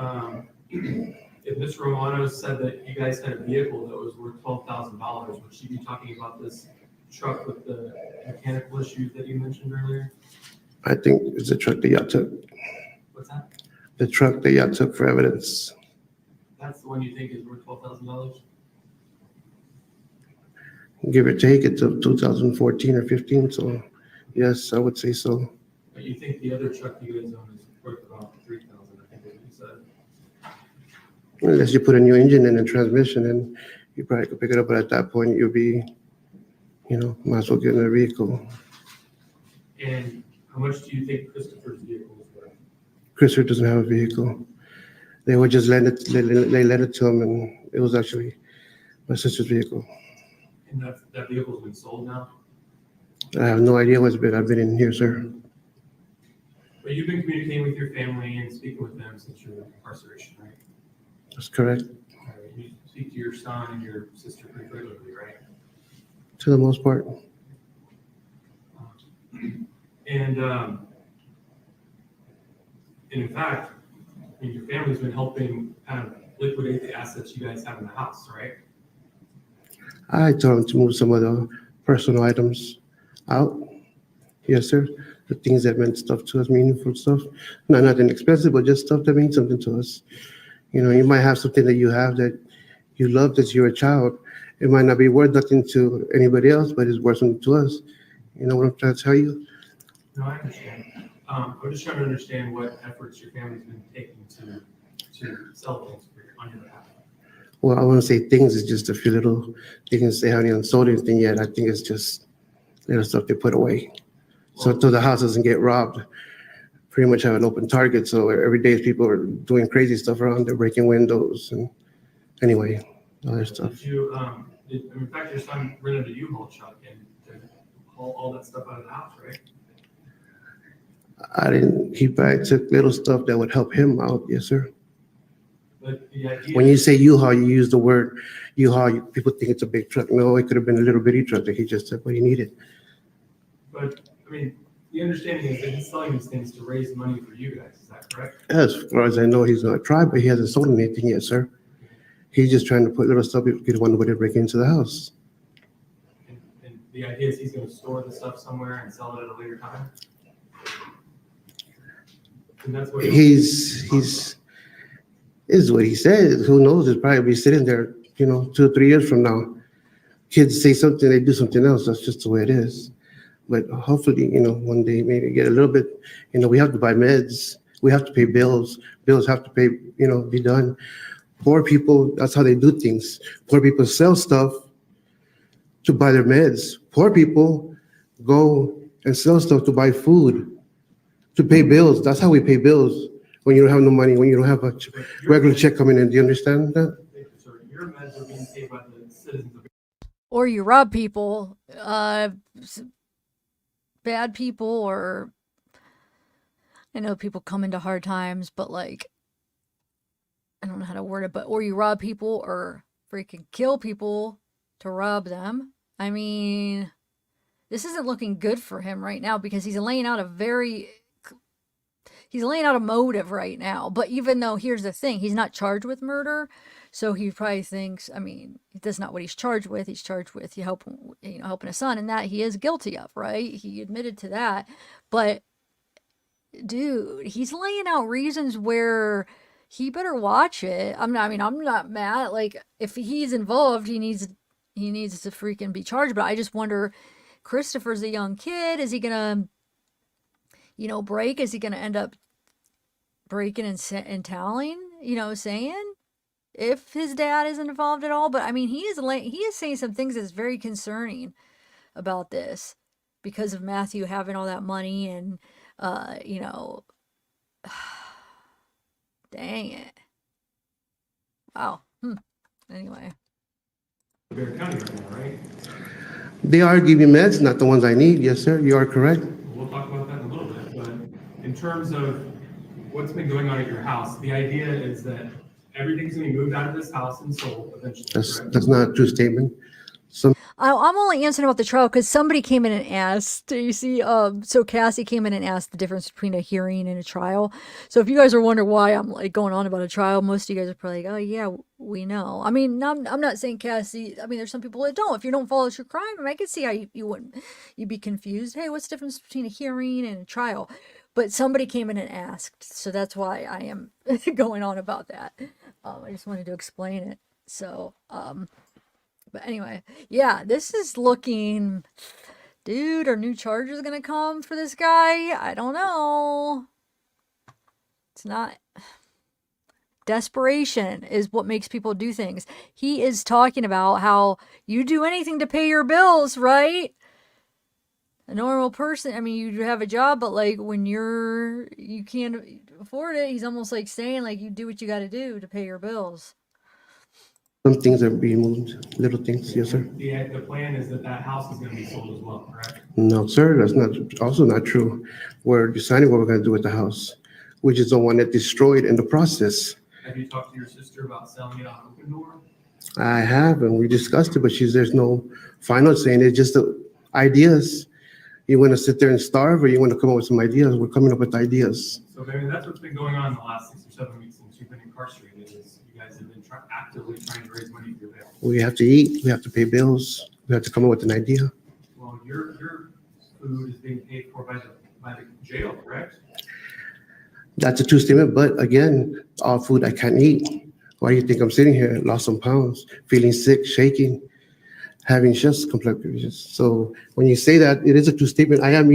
if Ms. Romano said that you guys had a vehicle that was worth $12,000, would she be talking about this truck with the mechanical issues that you mentioned earlier? I think it's the truck that y'all took. What's that? The truck that y'all took for evidence. That's the one you think is worth $12,000? Give or take, it's of 2014 or 15. So yes, I would say so. But you think the other truck you guys own is worth about $3,000, I think is what you said. Unless you put a new engine in and transmission, and you probably could pick it up. But at that point, you'll be, might as well get in a vehicle. And how much do you think Christopher's vehicle is worth? Christopher doesn't have a vehicle. They would just lend it. They lent it to him, and it was actually my sister's vehicle. And that vehicle's been sold now? I have no idea what's been. I've been in here, sir. But you've been communicating with your family and speaking with them since your incarceration, right? That's correct. You speak to your son and your sister pretty regularly, right? To the most part. And in fact, your family's been helping kind of liquidate the assets you guys have in the house, right? I told him to move some of the personal items out. Yes, sir. The things that meant stuff to us, meaningful stuff. Not nothing expensive, but just stuff that means something to us. You might have something that you have that you love as you're a child. It might not be worth nothing to anybody else, but it's worth something to us. You know what I'm trying to tell you? No, I understand. I'm just trying to understand what efforts your family's been taking to sell things on your behalf. Well, I want to say things is just a few little things. They haven't even sold anything yet. I think it's just little stuff they put away. So the house doesn't get robbed. Pretty much have an open target. So every day people are doing crazy stuff around. They're breaking windows and anyway, other stuff. Did you, in fact, your son rented a U-Haul truck and to haul all that stuff out of the house, right? I didn't. He probably took little stuff that would help him out. Yes, sir. But the idea. When you say U-Haul, you use the word U-Haul. People think it's a big truck. No, it could have been a little bitty truck that he just took what he needed. But I mean, the understanding is that he's selling these things to raise money for you guys. Is that correct? As far as I know, he's going to try, but he hasn't sold anything yet, sir. He's just trying to put little stuff. Get one way to break into the house. And the idea is he's going to store the stuff somewhere and sell it at a later time. And that's what He's is what he says. Who knows? He'll probably be sitting there, 2 or 3 years from now. kids say something, they do something else. That's just the way it is. But hopefully, one day maybe get a little bit, we have to buy meds. We have to pay bills. Bills have to pay, be done. Poor people, that's how they do things. Poor people sell stuff to buy their meds. Poor people go and sell stuff to buy food, to pay bills. That's how we pay bills when you don't have no money, when you don't have a regular check coming in. Do you understand that? So your meds are being paid by the citizens of. Or you rob people, bad people, or I know people come into hard times, but like, I don't know how to word it, but or you rob people or freaking kill people to rob them. I mean, this isn't looking good for him right now because he's laying out a motive right now. But even though, here's the thing, he's not charged with murder, so he probably thinks, I mean, that's not what he's charged with. He's charged with helping a son, and that he is guilty of, right? He admitted to that. But dude, he's laying out reasons where he better watch it. I'm not mad. Like, if he's involved, he needs to freaking be charged. But I just wonder, Christopher's a young kid. Is he gonna, break? Is he gonna end up breaking and telling? Saying if his dad isn't involved at all. But I mean, he is saying some things that's very concerning about this because of Matthew having all that money and dang it. Wow. Anyway. Bear County right now, right? They are giving meds, not the ones I need. Yes, sir. You are correct. We'll talk about that in a little bit, but in terms of what's been going on at your house, the idea is that everything's gonna be moved out of this house and sold eventually, correct? That's not a true statement. I'm only answering about the trial because somebody came in and asked. You see, so Cassie came in and asked the difference between a hearing and a trial. So if you guys are wondering why I'm like going on about a trial, most of you guys are probably like, oh yeah, we know. I mean, I'm not saying Cassie. I mean, there's some people that don't. If you don't follow true crime, I can see how you'd be confused. Hey, what's the difference between a hearing and a trial? But somebody came in and asked, so that's why I am going on about that. I just wanted to explain it. So, but anyway, yeah, this is looking, dude, are new charges gonna come for this guy? I don't know. It's not. Desperation is what makes people do things. He is talking about how you do anything to pay your bills, right? A normal person, I mean, you have a job, but like when you can't afford it, he's almost like saying like you do what you got to do to pay your bills. Some things are being moved, little things. Yes, sir. The plan is that house is gonna be sold as well, correct? No, sir. That's also not true. We're deciding what we're going to do with the house. We just don't want it destroyed in the process. Have you talked to your sister about selling it on Open Door? I have, and we discussed it, but there's no final saying. It's just the ideas. You want to sit there and starve, or you want to come up with some ideas? We're coming up with ideas. So maybe that's what's been going on in the last 6 or 7 weeks since you've been incarcerated, is you guys have been actively trying to raise money for your bail. We have to eat. We have to pay bills. We have to come up with an idea. Well, your food is being paid for by the jail, correct? That's a true statement, but again, all food I can't eat. Why do you think I'm sitting here? Lost some pounds, feeling sick, shaking, having chest complications. So when you say that, it is a true statement. I am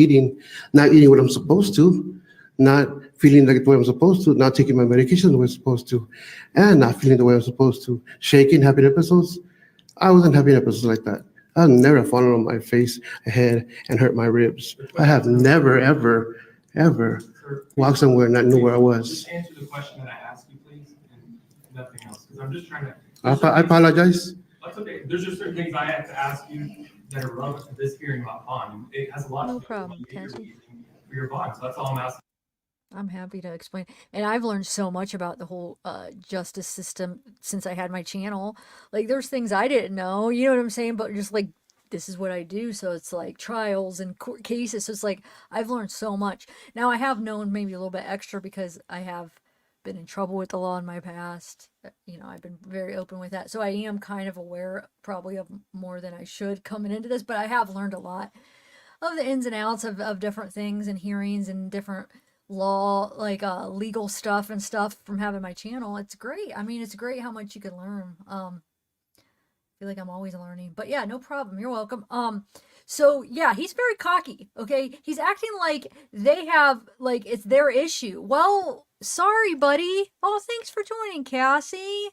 not eating what I'm supposed to, not feeling like the way I'm supposed to, not taking my medication the way I'm supposed to, and not feeling the way I'm supposed to. Shaking, having episodes. I wasn't having episodes like that. I've never fallen on my face, head, and hurt my ribs. I have never, ever, ever walked somewhere and not knew where I was. Just answer the question that I asked you, please, and nothing else, because I'm just trying to. I apologize. That's okay. There's just certain things I have to ask you that are relevant to this hearing about bond. It has a lot No to do problem, with what you're Cassie. using for your bond. So that's all I'm asking. I'm happy to explain. And I've learned so much about the whole justice system since I had my channel. Like, there's things I didn't know, you know what I'm saying? But just like, this is what I do. So it's like trials and court cases. So it's like, I've learned so much. Now I have known maybe a little bit extra because I have been in trouble with the law in my past. I've been very open with that. So I am kind of aware probably of more than I should coming into this, but I have learned a lot of the ins and outs of different things and hearings and different law, like legal stuff and stuff from having my channel. It's great. I mean, it's great how much you can learn. feel like I'm always learning. But yeah, no problem. You're welcome. So yeah, he's very cocky. Okay. He's acting like they have like it's their issue. Well, sorry, buddy. Oh, thanks for joining, Cassie.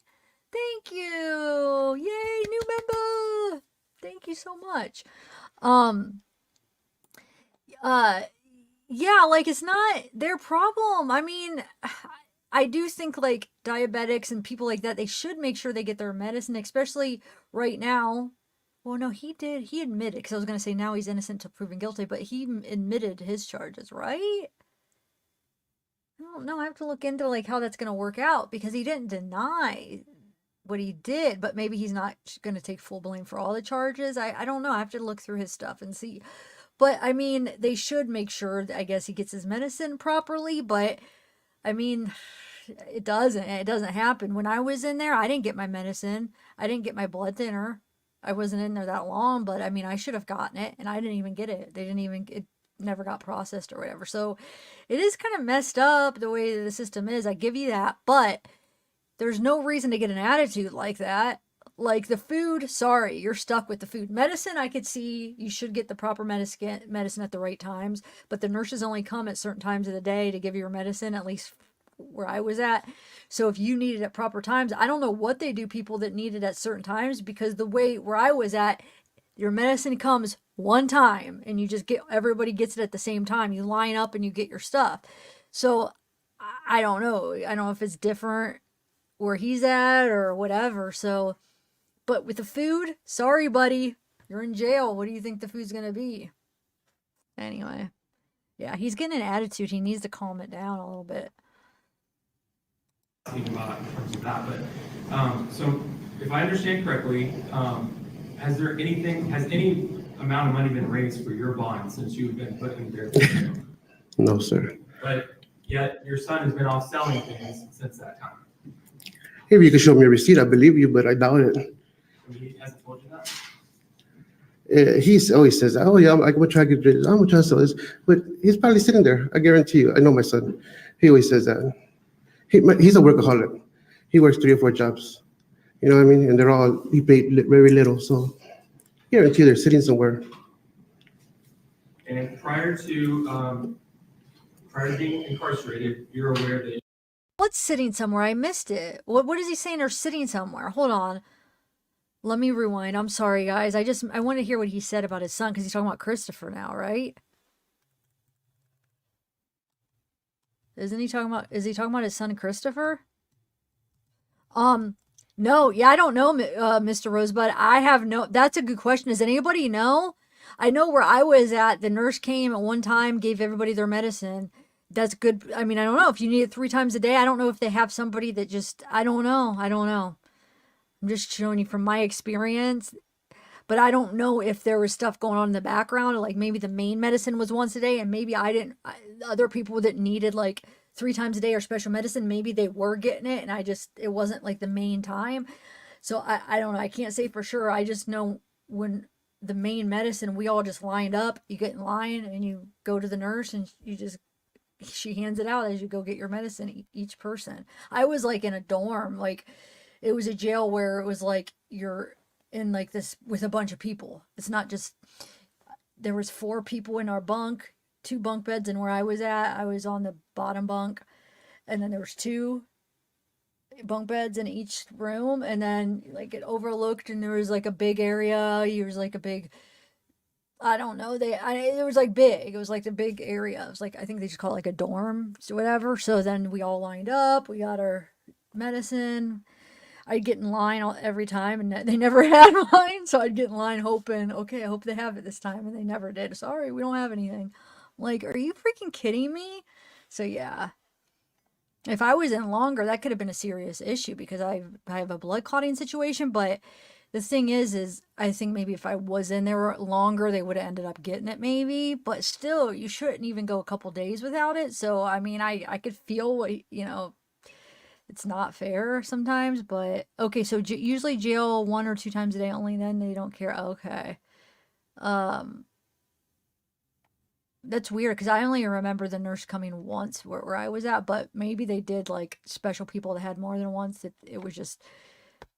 Thank you. Yay, new member. Thank you so much. Um, uh yeah, like it's not their problem. I mean, I do think like diabetics and people like that, they should make sure they get their medicine, especially right now. Well, no, he did. He admitted, because I was going to say now he's innocent till proven guilty, but he admitted his charges, right? I don't know. I have to look into like how that's going to work out because he didn't deny what he did, but maybe he's not going to take full blame for all the charges. I don't know. I have to look through his stuff and see. But I mean, they should make sure that I guess he gets his medicine properly, but I mean, it doesn't. It doesn't happen. When I was in there, I didn't get my medicine. I didn't get my blood thinner. I wasn't in there that long, but I mean, I should have gotten it, and I didn't even get it. They didn't even, it never got processed or whatever. So it is kind of messed up the way the system is. I give you that, but there's no reason to get an attitude like that. Like the food, sorry, you're stuck with the food. Medicine, I could see you should get the proper medicine at the right times, but the nurses only come at certain times of the day to give you your medicine, at least where I was at. So if you need it at proper times, I don't know what they do people that need it at certain times, because the way where I was at, your medicine comes one time and you just get, everybody gets it at the same time. You line up and you get your stuff. So I don't know. I don't know if it's different where he's at or whatever. So, but with the food, sorry, buddy, you're in jail. What do you think the food's going to be? Anyway, yeah, he's getting an attitude. He needs to calm it down a little bit. Thinking about in terms of that, but so if I understand correctly, has any amount of money been raised for your bond since you've been put in there? No, sir. But yet your son has been off selling things since that time. If you can show me a receipt, I believe you, but I doubt it. I mean, he hasn't told you that. He always says, "Oh yeah, I'm gonna try to get this. I'm gonna try to sell this," but he's probably sitting there. I guarantee you. I know my son. He always says that. He's a workaholic. He works 3 or 4 jobs. You know what I mean? And they're all, he paid very little. So I guarantee they're sitting somewhere. And prior to being incarcerated, you're aware that. What's sitting somewhere? I missed it. What is he saying? They're sitting somewhere. Hold on. Let me rewind. I'm sorry, guys. I want to hear what he said about his son, because he's talking about Christopher now, right? Is he talking about his son Christopher? No, yeah, I don't know, Mr. Rosebud. That's a good question. Does anybody know? I know where I was at, the nurse came at one time, gave everybody their medicine. That's good. I mean, I don't know if you need it 3 times a day. I don't know if they have somebody that just, I don't know. I'm just showing you from my experience. But I don't know if there was stuff going on in the background, like maybe the main medicine was once a day, and maybe other people that needed like 3 times a day or special medicine, maybe they were getting it, and it wasn't like the main time. So I don't know. I can't say for sure. I just know when the main medicine, we all just lined up. You get in line and you go to the nurse, and she hands it out as you go get your medicine, each person. I was like in a dorm, like it was a jail where it was like you're in like this with a bunch of people. It's not just, there was 4 people in our bunk, 2 bunk beds, and where I was at, I was on the bottom bunk, and then there was 2 bunk beds in each room, and then like it overlooked, and there was like a big area. There was like a big, I don't know, it was like big. It was like the big area. It was like, I think they just call it like a dorm or whatever. So then we all lined up, we got our medicine. I'd get in line every time, and they never had mine. So I'd get in line hoping, okay, I hope they have it this time. And they never did. Sorry, we don't have anything. I'm like, are you freaking kidding me? So yeah, if I was in longer, that could have been a serious issue, because I have a blood clotting situation. But the thing is I think maybe if I was in there longer, they would have ended up getting it maybe. But still, you shouldn't even go a couple days without it. So, I mean, I could feel what, it's not fair sometimes, but okay. So usually jail 1 or 2 times a day only, then they don't care. Okay. That's weird, because I only remember the nurse coming once where I was at, but maybe they did like special people that had more than once. It was just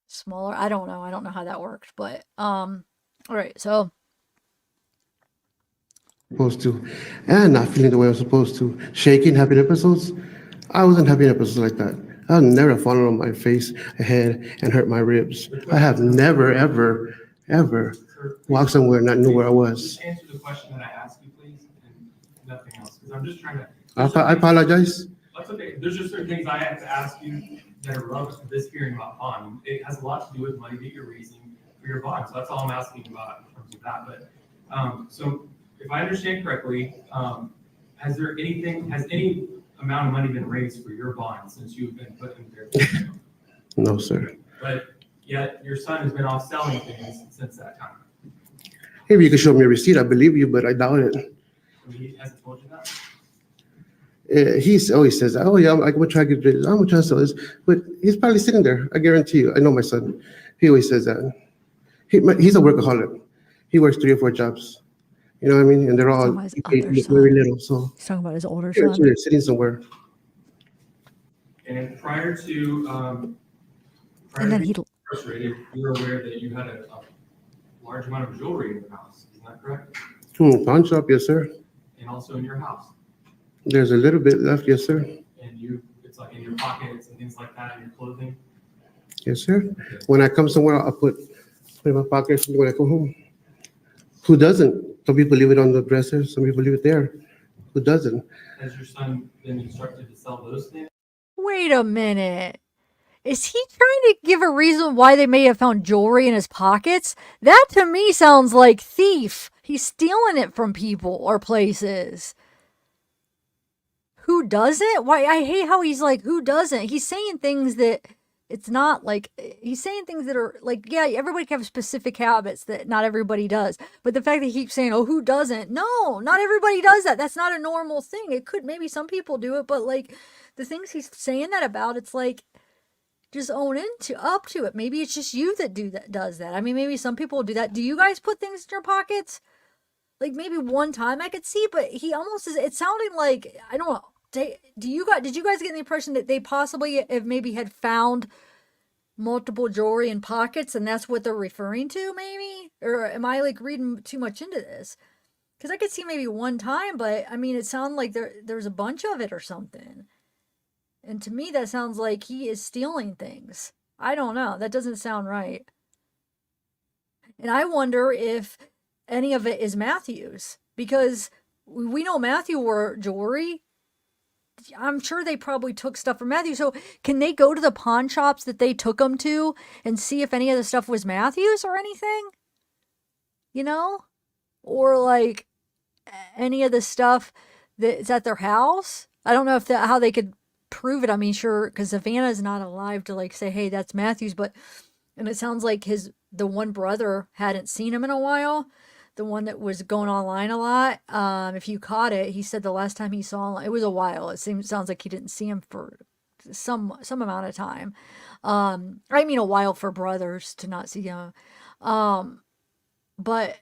smaller. I don't know. I don't know how that worked, but all right. So Supposed to, and not feeling the way I was supposed to. Shaking, having episodes. I wasn't having episodes like that. I've never fallen on my face, head, and hurt my ribs. I have never, ever, ever Sir, walked somewhere and not knew where I was. Just answer the question that I asked you, please, and nothing else, because I'm just trying to. I apologize. That's okay. There's just certain things I have to ask you that are relevant to this hearing about bond. It has a lot to do with money that you're raising for your bond. So that's all I'm asking about in terms of that. But, so if I understand correctly, has any amount of money been raised for your bond since you've been put in there? No, sir. But yet your son has been off selling things since that time. Maybe you could show me a receipt. I believe you, but I doubt it. I mean, he hasn't told you that? He always says, "Oh yeah, I'm gonna try to get this. I'm gonna try to sell this," but he's probably sitting there. I guarantee you. I know my son. He always says that. He's a workaholic. He works 3 or 4 jobs. You know what I mean? And they're all talking about his he paid other very son. little. So He's talking about his older yeah, son. so they're sitting somewhere. And prior to, And then being he frustrated, you were aware that you had a large amount of jewelry in your house. Is that correct? Pawn shop, yes, sir. And also in your house. There's a little bit left, yes, sir. And it's like in your pockets and things like that, in your clothing. Yes, sir. When I come somewhere, I'll put in my pocket when I go home. Who doesn't? Some people leave it on the dresser. Some people leave it there. Who doesn't? Has your son been instructed to sell those things? Wait a minute. Is he trying to give a reason why they may have found jewelry in his pockets? That to me sounds like thief. He's stealing it from people or places. Who doesn't? Why, I hate how he's like, who doesn't? He's saying things that it's not like, he's saying things that are like, yeah, everybody can have specific habits that not everybody does. But the fact that he keeps saying, oh, who doesn't? No, not everybody does that. That's not a normal thing. It could, maybe some people do it, but like the things he's saying that about, it's like, just own up to it. Maybe it's just you that does that. I mean, maybe some people do that. Do you guys put things in your pockets? Like maybe one time I could see, but he almost is. It's sounding like, I don't know. Did you guys get the impression that they possibly have maybe had found multiple jewelry in pockets, and that's what they're referring to, maybe? Or am I like reading too much into this? Because I could see maybe one time, but I mean, it sounded like there's a bunch of it or something. And to me, that sounds like he is stealing things. I don't know. That doesn't sound right. And I wonder if any of it is Matthew's, because we know Matthew wore jewelry. I'm sure they probably took stuff from Matthew. So can they go to the pawn shops that they took them to and see if any of the stuff was Matthew's or anything? You know? Or like any of the stuff that's at their house? I don't know if how they could prove it. I mean, sure, because Savanah is not alive to like say, hey, that's Matthew's, and it sounds like the one brother hadn't seen him in a while. The one that was going online a lot. If you caught it, he said the last time he saw him, it was a while. Sounds like he didn't see him for some amount of time. I mean, a while for brothers to not see him. But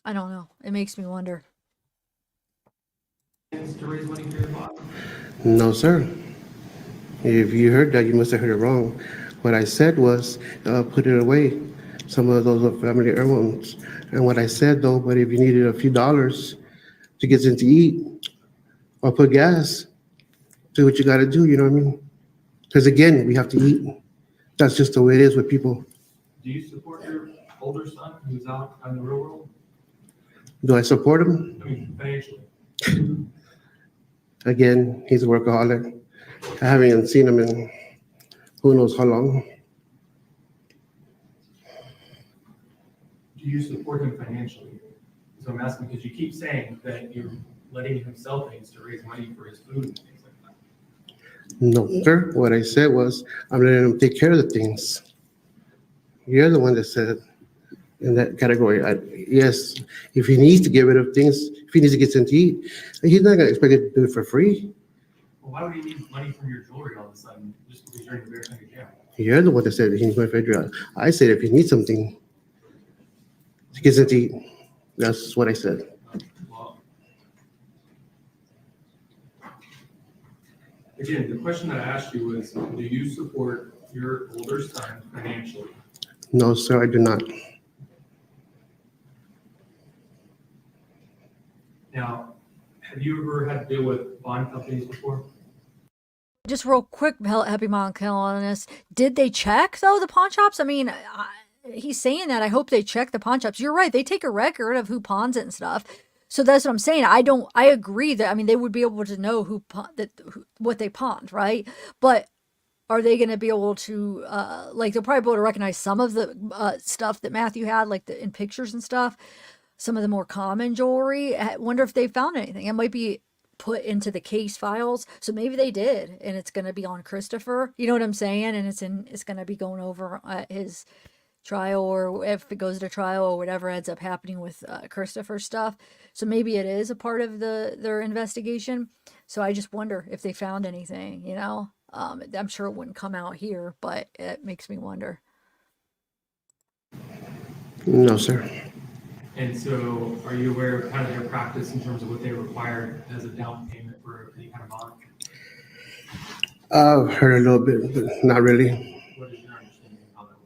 I don't know. It makes me wonder. To raise money for your bond? No, sir. If you heard that, you must have heard it wrong. What I said was, put it away. Some of those are family heirlooms. And what I said though, but if you needed a few dollars to get something to eat or put gas, do what you got to do. You know what I mean? Because again, we have to eat. That's just the way it is with people. Do you support your older son who's out in the real world? Do I support him? I mean, financially. Again, he's a workaholic. I haven't even seen him in who knows how long. Do you support him financially? So I'm asking because you keep saying that you're letting him sell things to raise money for his food and things like that. No, sir. What I said was, I'm letting him take care of the things. You're the one that said in that category. Yes, if he needs to get rid of things, if he needs to get something to eat, he's not going to expect it to do it for free. Well, why would he need money from your jewelry all of a sudden just because you're in the Bear County jail? You're the one that said he's going to figure out. I said if he needs something to get something to eat, that's what I said. Well, Again, the question that I asked you was, do you support your older son financially? No, sir, I do not. Now, have you ever had to deal with bond companies before? Just real quick, Happy Mom on this. Did they check though the pawn shops? I mean, he's saying that. I hope they check the pawn shops. You're right. They take a record of who pawns it and stuff. So that's what I'm saying. I agree that, I mean, they would be able to know what they pawned, right? But are they going to be able to, like, they'll probably be able to recognize some of the stuff that Matthew had, like in pictures and stuff, some of the more common jewelry. I wonder if they found anything. It might be put into the case files. So maybe they did, and it's going to be on Christopher. You know what I'm saying? And it's going to be going over his trial, or if it goes to trial or whatever ends up happening with Christopher stuff. So maybe it is a part of their investigation. So I just wonder if they found anything, you know? I'm sure it wouldn't come out here, but it makes me wonder. No, sir. And so are you aware of kind of their practice in terms of what they require as a down payment for any kind of bond? I've heard a little bit, but not really. What is your understanding of how that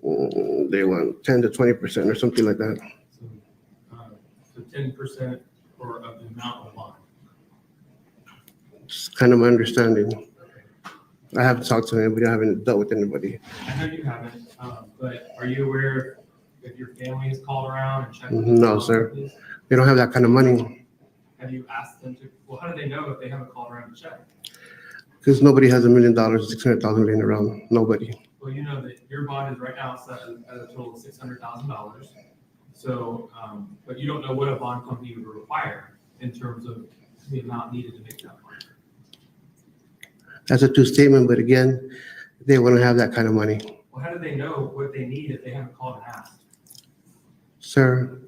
works? They want 10 to 20% or something like that. So 10% or of the amount of bond. It's kind of my understanding. I haven't talked to anybody. I haven't dealt with anybody. I know you haven't, but are you aware if your family has called around and checked? with No, the sir. companies? They don't have that kind of money Have you asked them to, well, how do they know if they haven't called around to check? because nobody has $1 million, 600,000 laying around. Nobody. Well, you know that your bond is right now set at a total of $600,000. So, but you don't know what a bond company would require in terms of the amount needed to make that bond. That's a true statement, but again, they want to have that kind of money. Well, how do they know what they need if they haven't called and asked? Sir,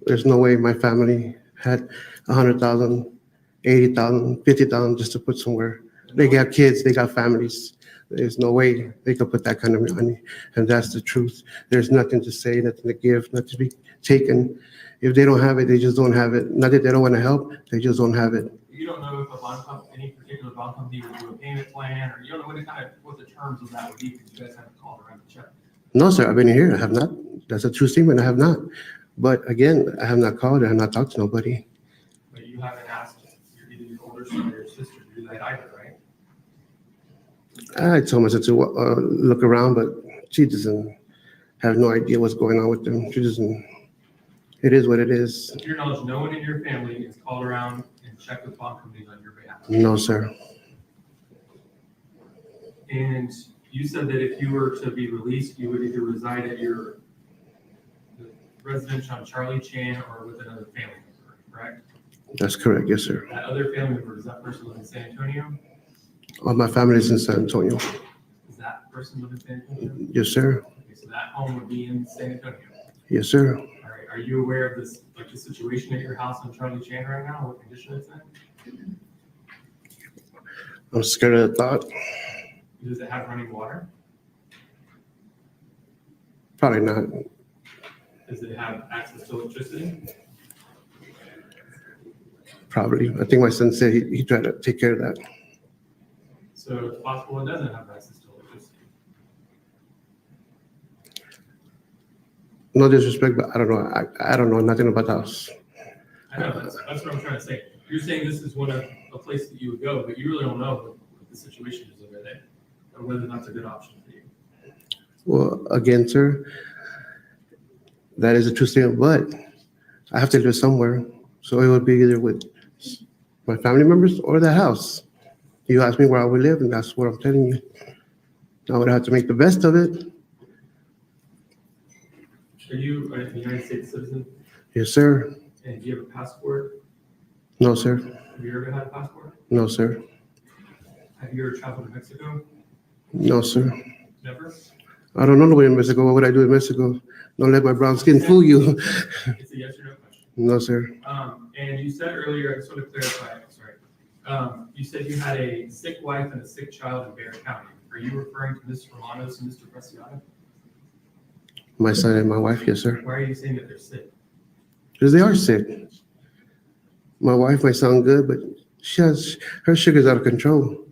there's no way my family had 100,000, 80,000, 50,000 just to put somewhere. They got kids, they got families. There's no way they could put that kind of money, and that's the truth. There's nothing to say, nothing to give, nothing to be taken. If they don't have it, they just don't have it. Not that they don't want to help, they just don't have it. You don't know if a bond company, any particular bond company would do a payment plan, or you don't know what the terms of that would be because you guys haven't called around to check. No, sir, I've been here. I have not. That's a true statement. I have not. But again, I have not called. I have not talked to nobody. But you haven't asked either your older son or your sister to do that either, right? I told my sister to look around, but she doesn't have no idea what's going on with them. She doesn't. It is what it is. To your knowledge, no one in your family has called around and checked with bond companies on your behalf. No, sir. And you said that if you were to be released, you would either reside at your residence on Charlie Chan or with another family member, correct? That's correct. Yes, sir. That other family member, does that person live in San Antonio? All my family is in San Antonio. Does that person live in San Antonio? Yes, sir. Okay, so that home would be in San Antonio. Yes, sir. All right, are you aware of this, like the situation at your house on Charlie Chan right now, what condition it's in? I'm scared of the thought. Does it have running water? Probably not. Does it have access to electricity? Probably. I think my son said he tried to take care of that. So it's possible it doesn't have access to electricity. No disrespect, but I don't know. I don't know nothing about the house. I know, that's what I'm trying to say. You're saying this is a place that you would go, but you really don't know what the situation is over there, or whether that's a good option for you. Well, again, sir, that is a true statement, but I have to live somewhere. So it would be either with my family members or the house. You asked me where I would live, and that's what I'm telling you. I would have to make the best of it. Are you a United States citizen? Yes, sir. And do you have a passport? No, sir. Have you ever had a passport? No, sir. Have you ever traveled to Mexico? No, sir. Never? I don't know nobody in Mexico. What would I do in Mexico? Don't let my brown skin fool you. It's a yes or no question. No, sir. And you said earlier, I just want to clarify, sorry. You said you had a sick wife and a sick child in Bexar County. Are you referring to Mr. Romanos and Mr. Preciado? My son and my wife, yes, sir. Why are you saying that they're sick? Because they are sick. My wife might sound good, but Her sugar's out of control.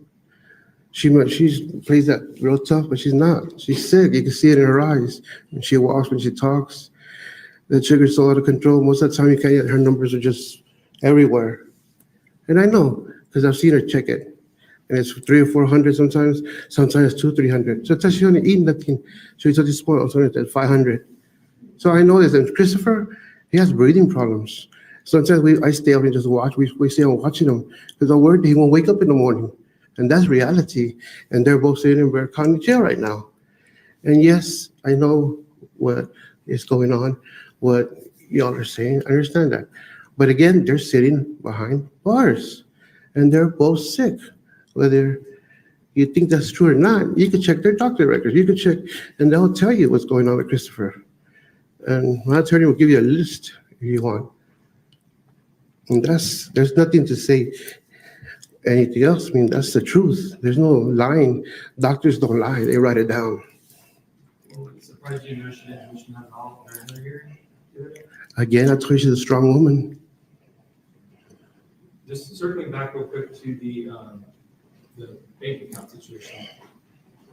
She plays that real tough, but she's not. She's sick. You can see it in her eyes. When she walks, when she talks, the sugar's so out of control. Most of the time, you can't. Her numbers are just everywhere. And I know because I've seen her check it, and it's 300 or 400 sometimes. Sometimes 200, 300. Sometimes she only eat nothing. She's so spoiled. Sometimes at 500. So I know this. And Christopher, he has breathing problems. Sometimes I stay up and just watch. We stay on watching him because I'm worried he won't wake up in the morning. And that's reality. And they're both sitting in Bexar County Jail right now. And yes, I know what is going on, what y'all are saying. I understand that. But again, they're sitting behind bars. And they're both sick. Whether you think that's true or not, you can check their doctor records. You can check, and they'll tell you what's going on with Christopher. And my attorney will give you a list if you want. And there's nothing to say anything else. I mean, that's the truth. There's no lying. Doctors don't lie. They write it down. Well, I'm surprised you know she didn't mention that at all during her hearing. Again, I told you she's a strong woman. Just circling back real quick to the bank account situation.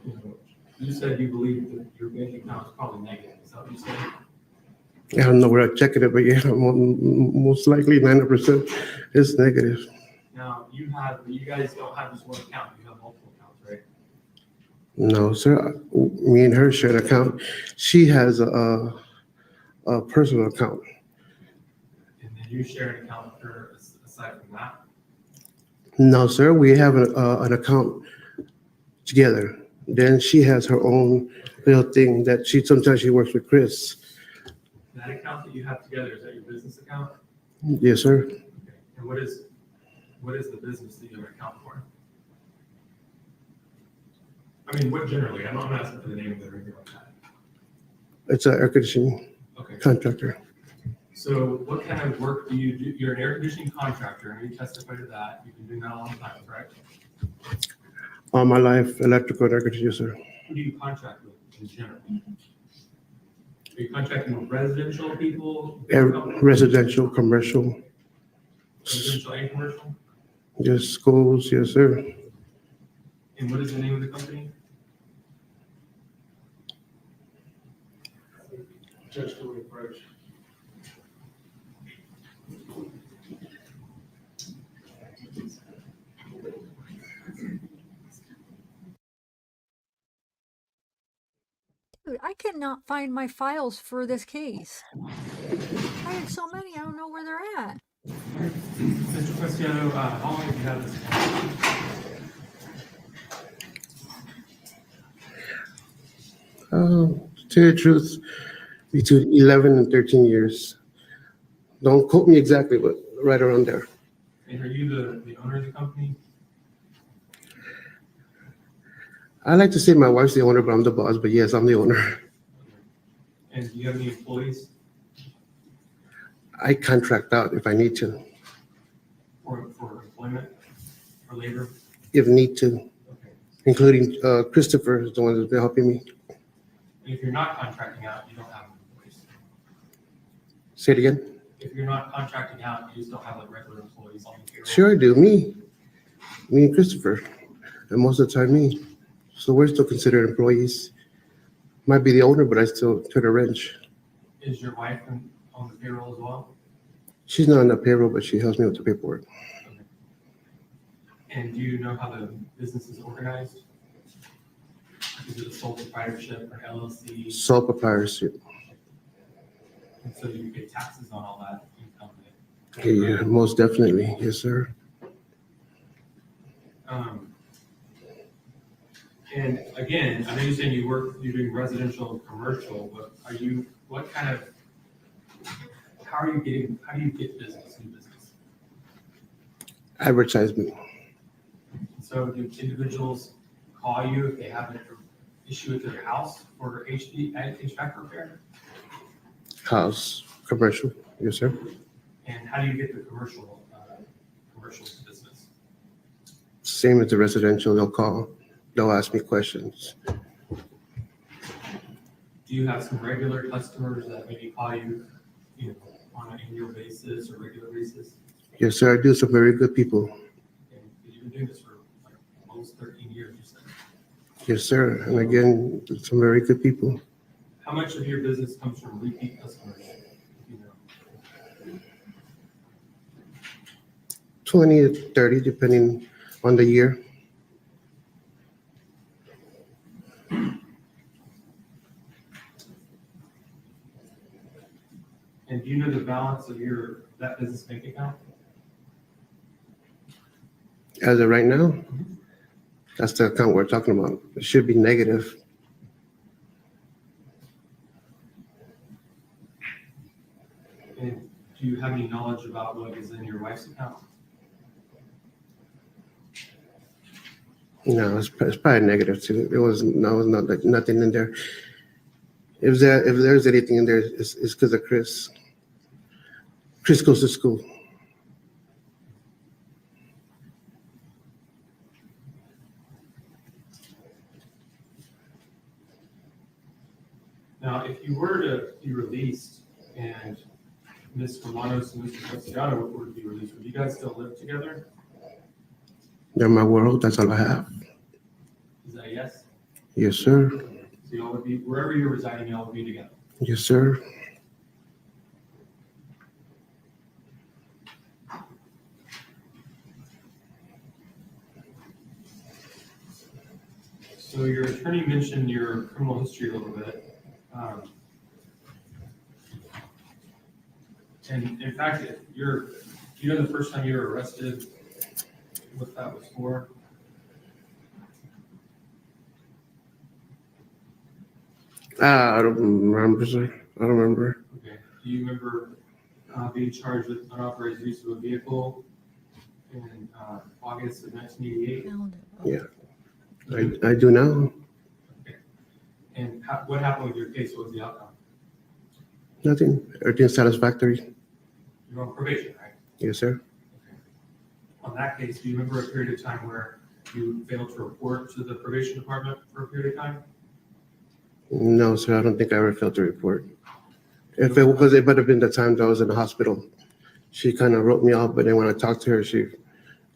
You know, you said you believe that your bank account is probably negative. Is that what you said? I don't know where I'm checking it, but yeah, most likely 90% is negative. Now, you guys don't have just one account, you have multiple accounts, right? No, sir. Me and her share an account. She has a personal account. And then you share an account with her aside from that? No, sir. We have an account together. Then she has her own little thing that sometimes she works with Chris. That account that you have together, is that your business account? Yes, sir. Okay. And what is the business that you have an account for? I mean, what generally? I'm not asking for the name of it or anything like that. It's an air conditioning Okay. contractor. So what kind of work do you do? You're an air conditioning contractor, and you testify to that. You've been doing that a long time, correct? All my life, electrical and air conditioning, sir. Who do you contract with in general? Are you contracting with residential people? Residential, commercial, Residential and commercial? just schools, yes, sir. And what is the name of the company? Judge Louis approach. Dude, I cannot find my files for this case. I had so many, I don't know where they're at. Mr. Preciado, how long have you had this account? To tell you the truth, between 11 and 13 years. Don't quote me exactly, but right around there. And are you the owner of the company? I like to say my wife's the owner, but I'm the boss. But yes, I'm the owner. And do you have any employees I contract out if I need to, for employment or labor? if need to, Okay. including Christopher is the one that's been helping me. And if you're not contracting out, you don't have employees. Say it again. If you're not contracting out, you just don't have like regular employees on the payroll. Sure I do. Me and Christopher, and most of the time me. So we're still considered employees. Might be the owner, but I still turn a wrench. Is your wife on the payroll as well? She's not on the payroll, but she helps me with the paperwork. Okay. And do you know how the business is organized? Is it a sole proprietorship or LLC? Sole proprietorship. And so you pay taxes on all that income. Yeah, most definitely. Yes, sir. And again, I know you're saying you're doing residential and commercial, but how do you get business, new business? Advertisement. So do individuals call you if they have an issue with their house for HVAC repair? House, commercial. Yes, sir. And how do you get the commercial business? Same as the residential. They'll call. They'll ask me questions. Do you have some regular customers that maybe call you, on an annual basis or regular basis? Yes, sir. I do. Some very good people. you've been doing this for like almost 13 years, you said. Yes, sir. And again, some very good people. How much of your business comes from repeat customers? You know, 20 to 30, depending on the year. and do you know the balance of that business bank account? As of right now, that's the account we're talking about. It should be negative. And do you have any knowledge about what is in your wife's account? No, it's probably negative too. It was not like nothing in there. If there's anything in there, it's because of Chris. Chris goes to school. Now, if you were to be released and Ms. Romanos and Mr. Preciados were to be released, would you guys still live together? They're my world. That's all I have. Is that a yes? Yes, sir. So y'all would be, wherever you're residing, y'all would be together. Yes, sir. So your attorney mentioned your criminal history a little bit. And in fact, if do you know the first time you were arrested, what that was for? I don't remember, sir. I don't remember. Okay. Do you remember being charged with unauthorized use of a vehicle in August of 1988? Found it. Yeah. I do now. Okay. And what happened with your case? What was the outcome? Nothing. Everything's satisfactory. You're on probation, right? Yes, sir. Okay. On that case, do you remember a period of time where you failed to report to the probation department for a period of time? No, sir. I don't think I ever failed to report. If it was, it would have been the time that I was in the hospital. She kind of wrote me off, but then when I talked to her,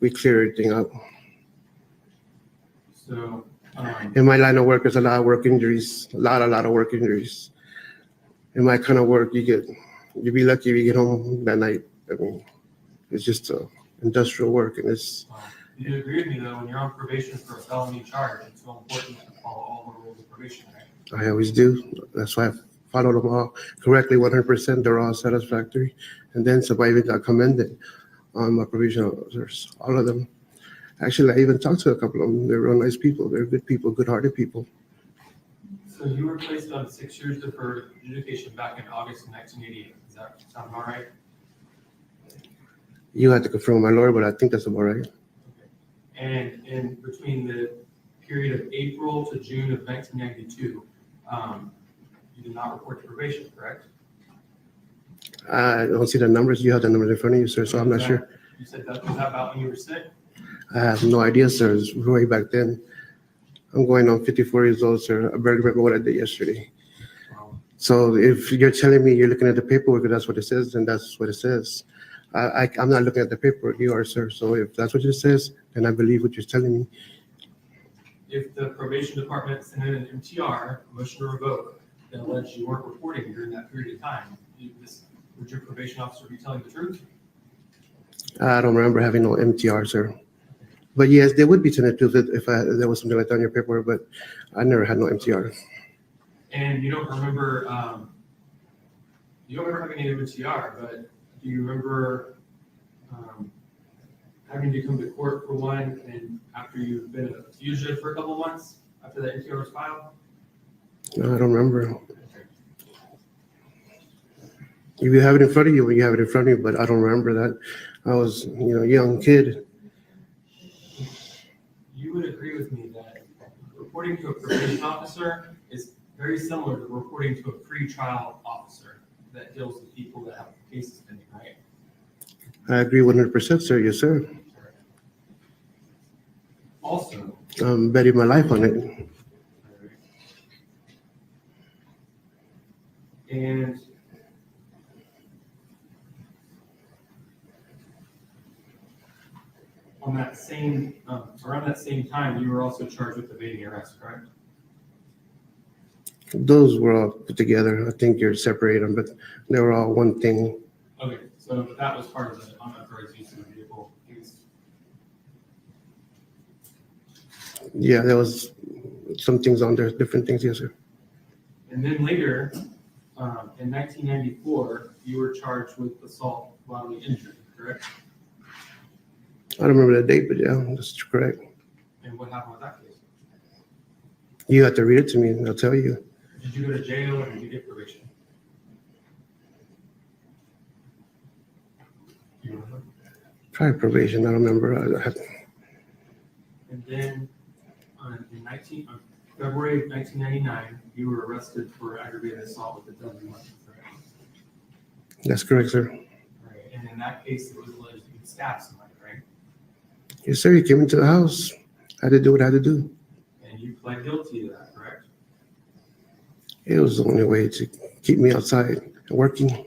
we cleared everything up. So, In my line of work, there's a lot of work injuries, a lot of work injuries. In my kind of work, you'd be lucky if you get home that night. I mean, it's just industrial work, and it's. You agree with me though, when you're on probation for a felony charge, it's so important to follow all the rules of probation, right? I always do. That's why I followed them all correctly, 100%. They're all satisfactory. And then somebody even got commended on my probation officers, all of them. Actually, I even talked to a couple of them. They're real nice people. They're good people, good-hearted people. So you were placed on 6 years deferred adjudication back in August of 1988. Does that sound about right? You had to confirm with my lawyer, but I think that's about right. Okay. And in between the period of April to June of 1992, you did not report to probation, correct? I don't see the numbers. You have the numbers in front of you, sir, so I'm not sure. You said that was that about when you were sick? I have no idea, sir. It's way back then. I'm going on 54 years old, sir. I barely remember what I did yesterday. So if you're telling me you're looking at the paperwork and that's what it says, then that's what it says. I'm not looking at the paperwork. You are, sir. So if that's what it says, then I believe what you're telling me. If the probation department sent in an MTR, motion to revoke, that alleged you weren't reporting during that period of time, would your probation officer be telling the truth? I don't remember having no MTR, sir. But yes, they would be telling the truth if there was something like that on your paperwork, but I never had no MTR. And you don't remember having an MTR, but do you remember having to come to court for one, and after you've been a fugitive for a couple months after that MTR was filed? No, I don't remember. If you have it in front of you, you have it in front of you, but I don't remember that. I was, a young kid. You would agree with me that reporting to a probation officer is very similar to reporting to a pre-trial officer that deals with people that have cases pending, right? I agree 100%, sir. Yes, sir. Also, I'm betting my life on it. and on that same, around that same time, you were also charged with evading arrest, correct? Those were all put together. I think you're separating them, but they were all one thing. Okay, so that was part of the unauthorized use of the vehicle case. Yeah, there was some things on there, different things, yes, sir. And then later, in 1994, you were charged with assault bodily injury, correct? I don't remember the date, but yeah, that's correct. And what happened with that case? You have to read it to me and I'll tell you. Did you go to jail or did you get probation? You remember? Probably probation, I don't remember. And then in February of 1999, you were arrested for aggravated assault with a deadly weapon, correct? That's correct, sir. Right. And in that case, it was alleged you stabbed somebody, right? Yes, sir, he came into the house. I had to do what I had to do. And you pled guilty to that, correct? It was the only way to keep me outside and working.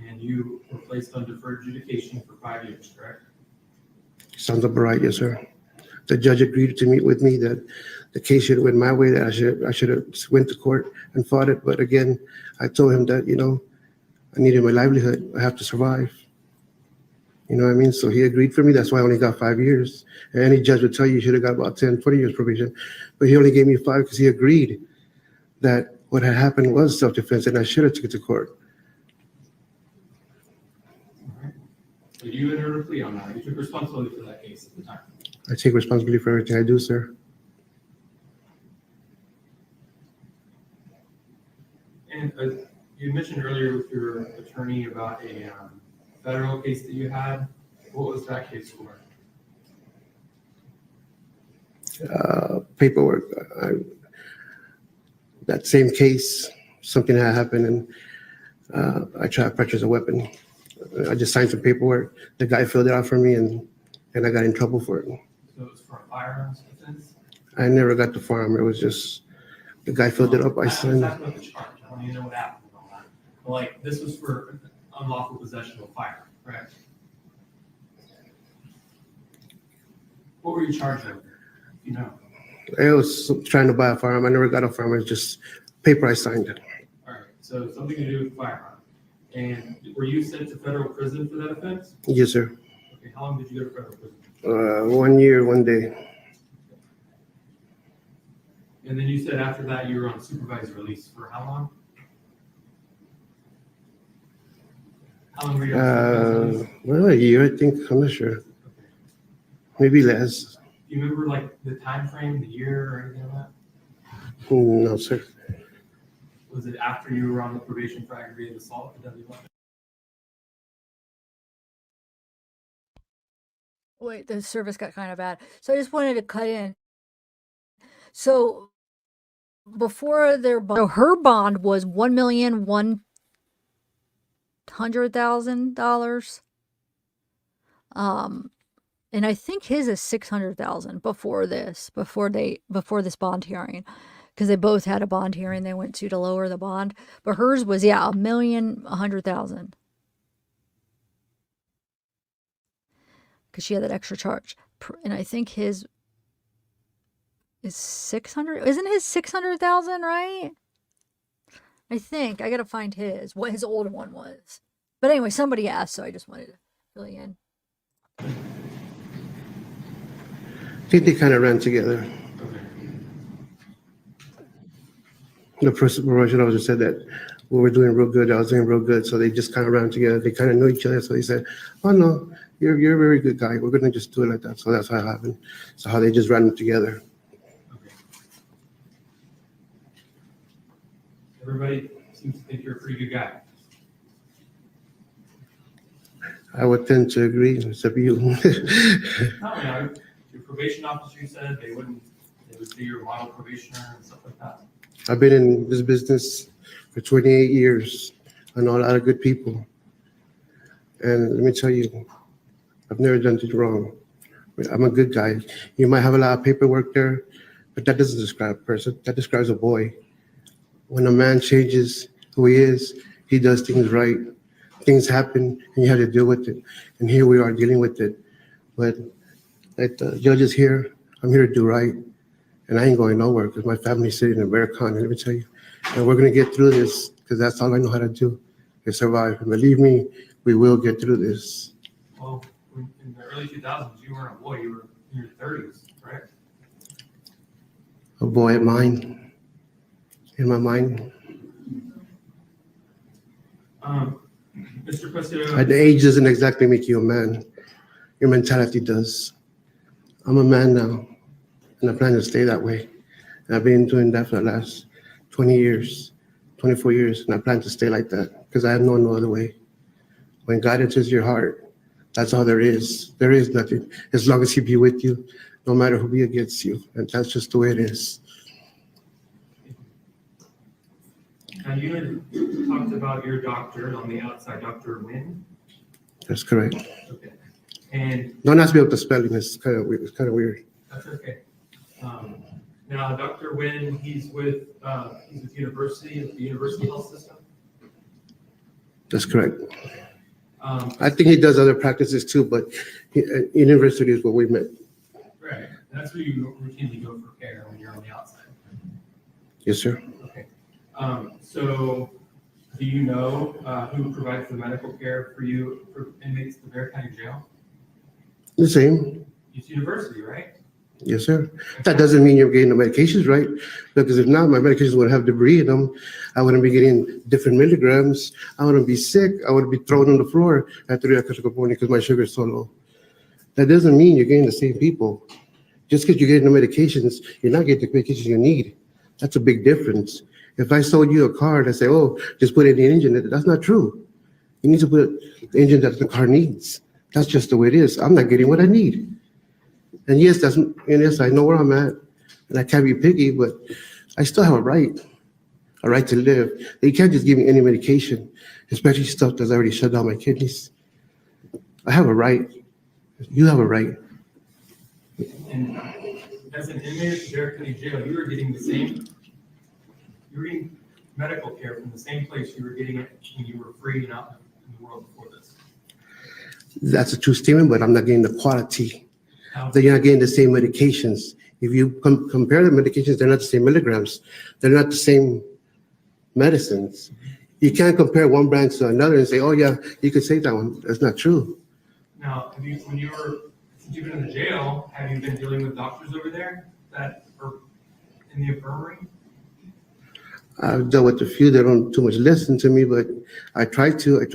And you were placed on deferred adjudication for 5 years, correct? Sounds about right, yes, sir. The judge agreed to meet with me that the case should have went my way, that I should have went to court and fought it. But again, I told him that, I needed my livelihood. I have to survive. You know what I mean? So he agreed for me. That's why I only got 5 years. And any judge would tell you should have got about 10, 20 years probation. But he only gave me 5 because he agreed that what had happened was self-defense and I should have took it to court. All right. So you entered a plea on that. You took responsibility for that case at the time. I take responsibility for everything I do, sir. And you mentioned earlier with your attorney about a federal case that you had. What was that case for? Paperwork. That same case, something had happened and I tried to purchase a weapon. I just signed some paperwork. The guy filled it out for me and I got in trouble for it. So it was for a firearms offense? I never got the farm. It was just, the guy filled it up. I signed it. That's not the charge. I don't even know what happened with all that. But like, this was for unlawful possession of a firearm, correct? What were you charged with? You know. I was trying to buy a firearm. I never got a firearm. It was just paper I signed. All right. So something to do with firearm. And were you sent to federal prison for that offense? Yes, sir. Okay. How long did you go to federal prison? 1 year, 1 day. And then you said after that you were on supervised release for how long? How long were you on supervised release? Well, a year, I think. I'm not sure. Okay. Maybe less. Do you remember like the time frame, the year, or anything like that? No, sir. Was it after you were on the probation for aggravated assault with a deadly weapon? Wait, the service got kind of bad. So I just wanted to cut in. So before their bond, so her bond was $1,100,000. And I think his is 600,000 before this bond hearing, because they both had a bond hearing. They went to lower the bond, but hers was $1,100,000 because she had that extra charge. And I think his is 600. Isn't his 600,000 right? I think I gotta find what his older one was. But anyway, somebody asked, so I just wanted to fill you in. I think they kind of ran together. The probation officer said that we were doing real good. I was doing real good. So they just kind of ran together. They kind of knew each other. So they said, oh, no, you're a very good guy. We're going to just do it like that. So that's how it happened. So how they just ran together. Okay. Everybody seems to think you're a pretty good guy. I would tend to agree, except you. No, your probation officer said they would be your model probationer and stuff like that. I've been in this business for 28 years. I know a lot of good people. And let me tell you, I've never done anything wrong. I'm a good guy. You might have a lot of paperwork there, but that doesn't describe a person. That describes a boy. When a man changes who he is, he does things right. Things happen and you have to deal with it. And here we are dealing with it. But Like the judge is here, I'm here to do right, and I ain't going nowhere because my family's sitting in Veracon, let me tell you. And we're gonna get through this because that's all I know how to do, is survive. And believe me, we will get through this. Well, in the early 2000s, you weren't a boy, you were in your 30s, right? A boy of mine, in my mind. Mr. Preciados, At the age doesn't exactly make you a man. Your mentality does. I'm a man now, and I plan to stay that way. And I've been doing that for the last 20 years, 24 years, and I plan to stay like that because I have known no other way. When God enters your heart, that's all there is. There is nothing. As long as He be with you, no matter who be against you. And that's just the way it is. now you had talked about your doctor on the outside, Dr. Wynn. That's correct. Okay. And Don't ask me about the spelling. It's kind of weird. It's kind of weird. that's okay. Now, Dr. Wynn, he's with the University Health System. That's correct. Um, I think he does other practices too, but university is what we met. right. That's where you routinely go for care when you're on the outside. Yes, sir. Okay. So do you know who provides the medical care for you for inmates at the Bexar County Jail? The same. It's university, right? Yes, sir. That doesn't mean you're getting the medications right, because if not, my medications would have debris in them. I wouldn't be getting different milligrams. I wouldn't be sick. I would be thrown on the floor at 3 o'clock in the morning because my sugar is so low. That doesn't mean you're getting the same people. Just because you're getting the medications, you're not getting the medications you need. That's a big difference. If I sold you a car and I say, oh, just put in the engine, that's not true. You need to put the engine that the car needs. That's just the way it is. I'm not getting what I need. And yes, I know where I'm at, and I can't be picky, but I still have a right to live. You can't just give me any medication, especially stuff that's already shut down my kidneys. I have a right. You have a right. And as an inmate at the Bexar County Jail, you were getting medical care from the same place you were getting it when you were free and out in the world before this. That's a true statement, but I'm not getting the quality. That you're not getting the same medications. If you compare the medications, they're not the same milligrams. They're not the same medicines. You can't compare one brand to another and say, oh yeah, you could say that one. That's not true. Now, since you've been in the jail, have you been dealing with doctors over there that are in the infirmary? I've dealt with a few that don't too much listen to me, but I try to let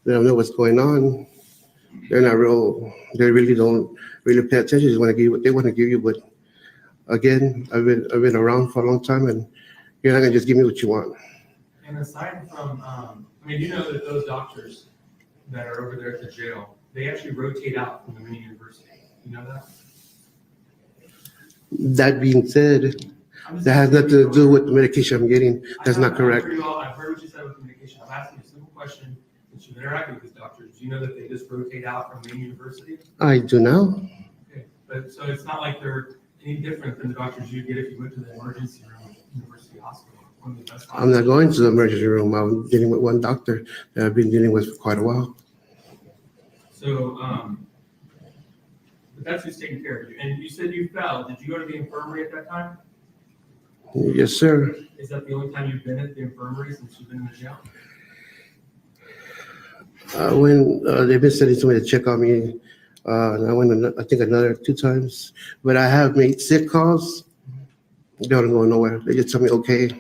them know what's going on. They're not real. They really don't really pay attention. They just want to give you what they want to give you. But again, I've been around for a long time, and you're not gonna just give me what you want. And aside from, you know that those doctors that are over there at the jail, they actually rotate out from the mini university. You know that? That being said, that has nothing to do with the medication I'm getting. That's not correct. I've heard what you said with the medication. I'm asking a simple question. Since you've interacted with these doctors, do you know that they just rotate out from main university? I do now. Okay, but so it's not like they're any different than the doctors you get if you went to the emergency room at University Hospital. One of the best I'm not going to the emergency room. I'm dealing with one doctor that I've been dealing with for quite a while. So, but that's who's taking care of you. And you said you fell. Did you go to the infirmary at that time? Yes, sir. Is that the only time you've been at the infirmary since you've been in the jail? When they've been sending somebody to check on me, and I went, I think, another 2 times. But I have made sick calls. They don't go nowhere. They just tell me, okay,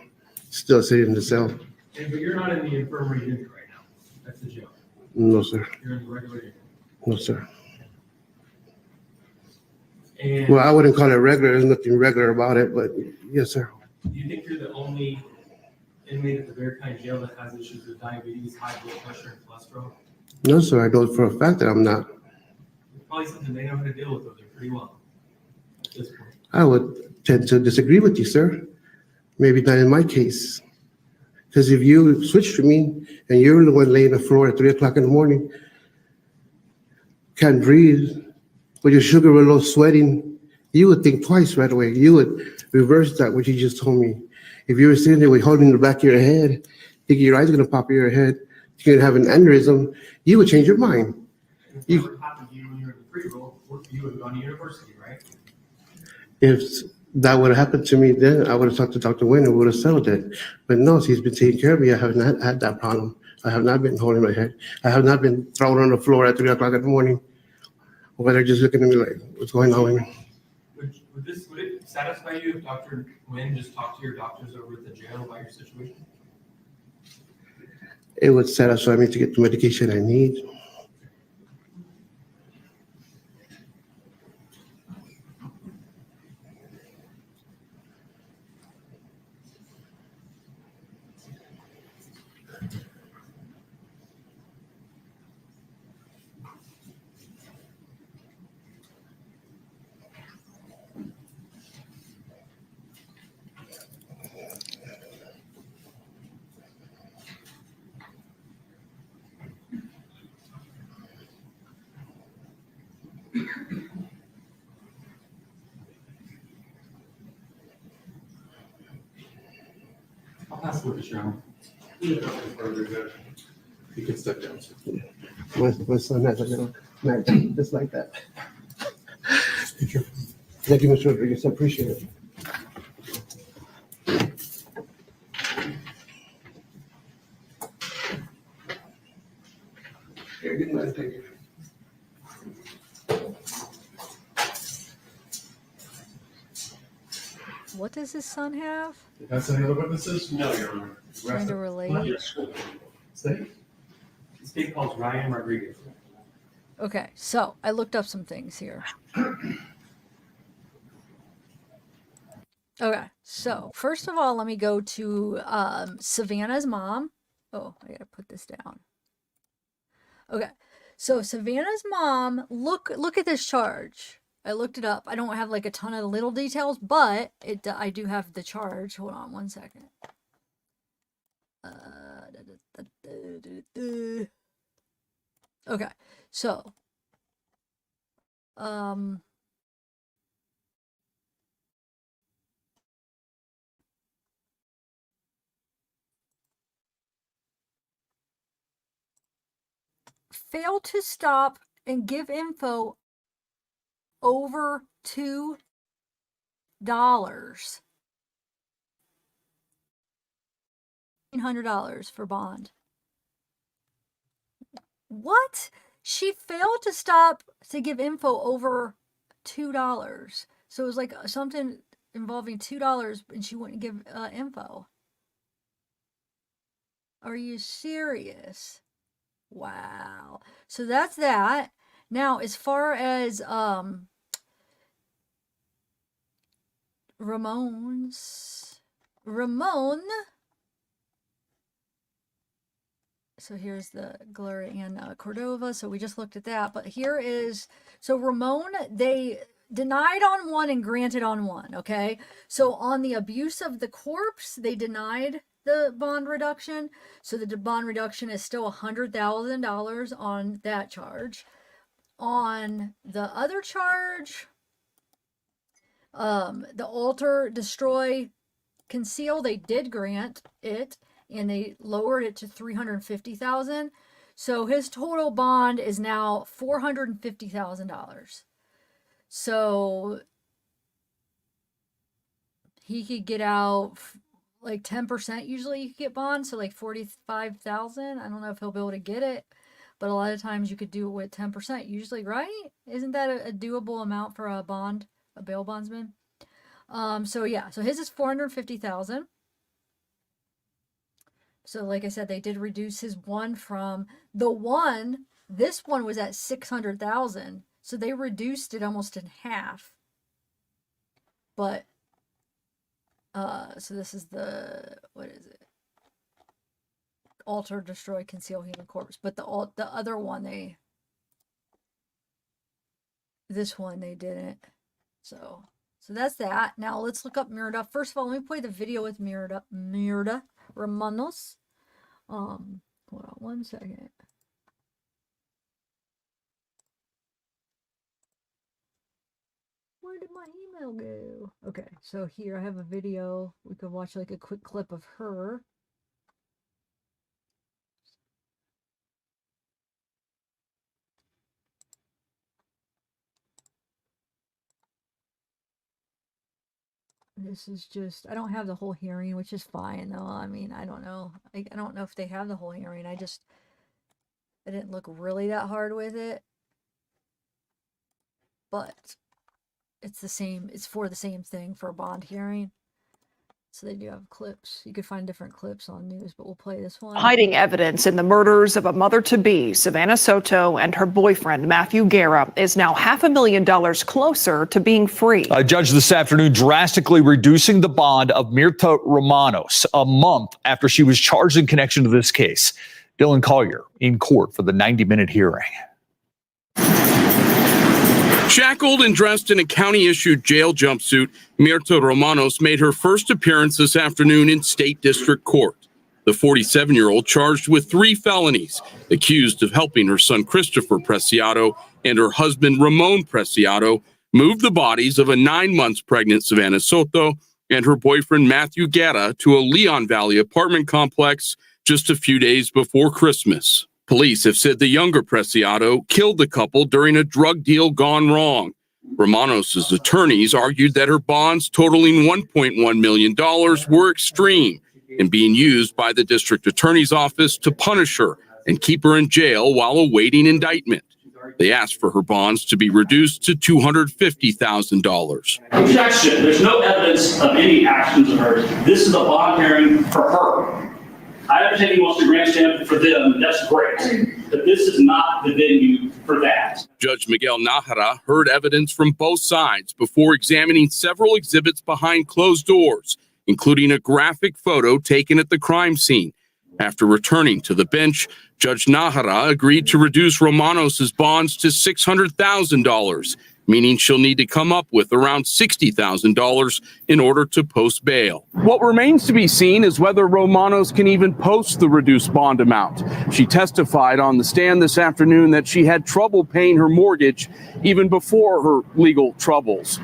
still sitting in the cell. But you're not in the infirmary unit right now. That's the jail. No, sir. You're in the regular unit. No, sir. And Well, I wouldn't call it regular. There's nothing regular about it, but yes, sir. do you think you're the only inmate at the Bexar County Jail that has issues with diabetes, high blood pressure, and cholesterol? No, sir. I know for a fact that I'm not. It's probably something they know how to deal with over there pretty well at this point. I would tend to disagree with you, sir. Maybe not in my case. Because if you switch to me and you're the one laying on the floor at 3 o'clock in the morning, can't breathe, with your sugar low, sweating, you would think twice right away. You would reverse that, what you just told me. If you were sitting there with holding the back of your head, thinking your eyes are going to pop in your head, you're going to have an aneurysm, you would change your mind. If it never happened to you when you were in the pre-roll, we're you would have gone to university, right? If that would have happened to me then, I would have talked to Dr. Wayne and would have settled it. But no, he's been taking care of me. I have not had that problem. I have not been holding my head. I have not been thrown on the floor at 3 o'clock in the morning. Or they're just looking at me like, what's going on with me? Would it satisfy you if Dr. Nguyen just talked to your doctors over at the jail about your situation? It would satisfy me to get the medication I need. I'll pass the witness, Your Honor. You can step down, sir. My son has a little knife just like that. Thank you, Mr. Rodriguez. I appreciate it. Here, good night. Thank you. What does his son have? Defense, any other witnesses? No, Your Honor. Trying to relate. Stay. The state calls Ryan Rodriguez. Okay, so I looked up some things here. Okay, so first of all, let me go to Savanah's mom. Oh, I gotta put this down. Okay, so Savanah's mom, look at this charge. I looked it up. I don't have like a ton of little details, but I do have the charge. Hold on one second. Okay, so fail to stop and give info over $2. $1,800 for bond. What? She failed to stop to give info over $2. So it was like something involving $2 and she wouldn't give info. Are you serious? Wow. So that's that. Now, as far as Ramon, so here's the Gloria and Cordova. So we just looked at that. But here is, so Ramon, they denied on one and granted on one, okay? So on the abuse of the corpse, they denied the bond reduction. So the bond reduction is still $100,000 on that charge. On the other charge, the alter, destroy, conceal, they did grant it and they lowered it to $350,000. So his total bond is now $450,000. So he could get out like 10%. Usually you could get bond, so like 45,000. I don't know if he'll be able to get it, but a lot of times you could do it with 10% usually, right? Isn't that a doable amount for a bond, a bail bondsman? So yeah, so his is 450,000. So like I said, they did reduce his one from the one, this one was at 600,000. So they reduced it almost in half. But so this is the, what is it? Alter, destroy, conceal human corpse. But the other one, this one they didn't. So that's that. Now let's look up Mirda. First of all, let me play the video with Mirda Romanos. Hold on one second. Where did my email go? Okay, so here I have a video. We could watch like a quick clip of her. This is just, I don't have the whole hearing, which is fine though. I mean, I don't know. I don't know if they have the whole hearing. I didn't look really that hard with it. But it's the same, it's for the same thing for a bond hearing. So they do have clips. You could find different clips on news, but we'll play this one. Hiding evidence in the murders of a mother-to-be, Savanah Soto, and her boyfriend, Matthew Guerra, is now $500,000 closer to being free. A judge this afternoon drastically reducing the bond of Mirta Romanos a month after she was charged in connection to this case. Dylan Collier in court for the 90-minute hearing. Shackled and dressed in a county-issued jail jumpsuit, Mirta Romanos made her first appearance this afternoon in state district court. The 47-year-old charged with 3 felonies, accused of helping her son Christopher Preciado and her husband Ramon Preciado move the bodies of a 9 months pregnant Savanah Soto and her boyfriend Matthew Guerra to a Leon Valley apartment complex just a few days before Christmas. Police have said the younger Preciado killed the couple during a drug deal gone wrong. Romanos' attorneys argued that her bonds totaling $1.1 million were extreme and being used by the district attorney's office to punish her and keep her in jail while awaiting indictment. They asked for her bonds to be reduced to $250,000. Objection. There's no evidence of any actions of hers. This is a bond hearing for her. I understand he wants to grandstand for them. That's great. But this is not the venue for that. Judge Miguel Nájera heard evidence from both sides before examining several exhibits behind closed doors, including a graphic photo taken at the crime scene. After returning to the bench, Judge Nájera agreed to reduce Romanos' bonds to $600,000, meaning she'll need to come up with around $60,000 in order to post bail. What remains to be seen is whether Romanos can even post the reduced bond amount. She testified on the stand this afternoon that she had trouble paying her mortgage even before her legal troubles.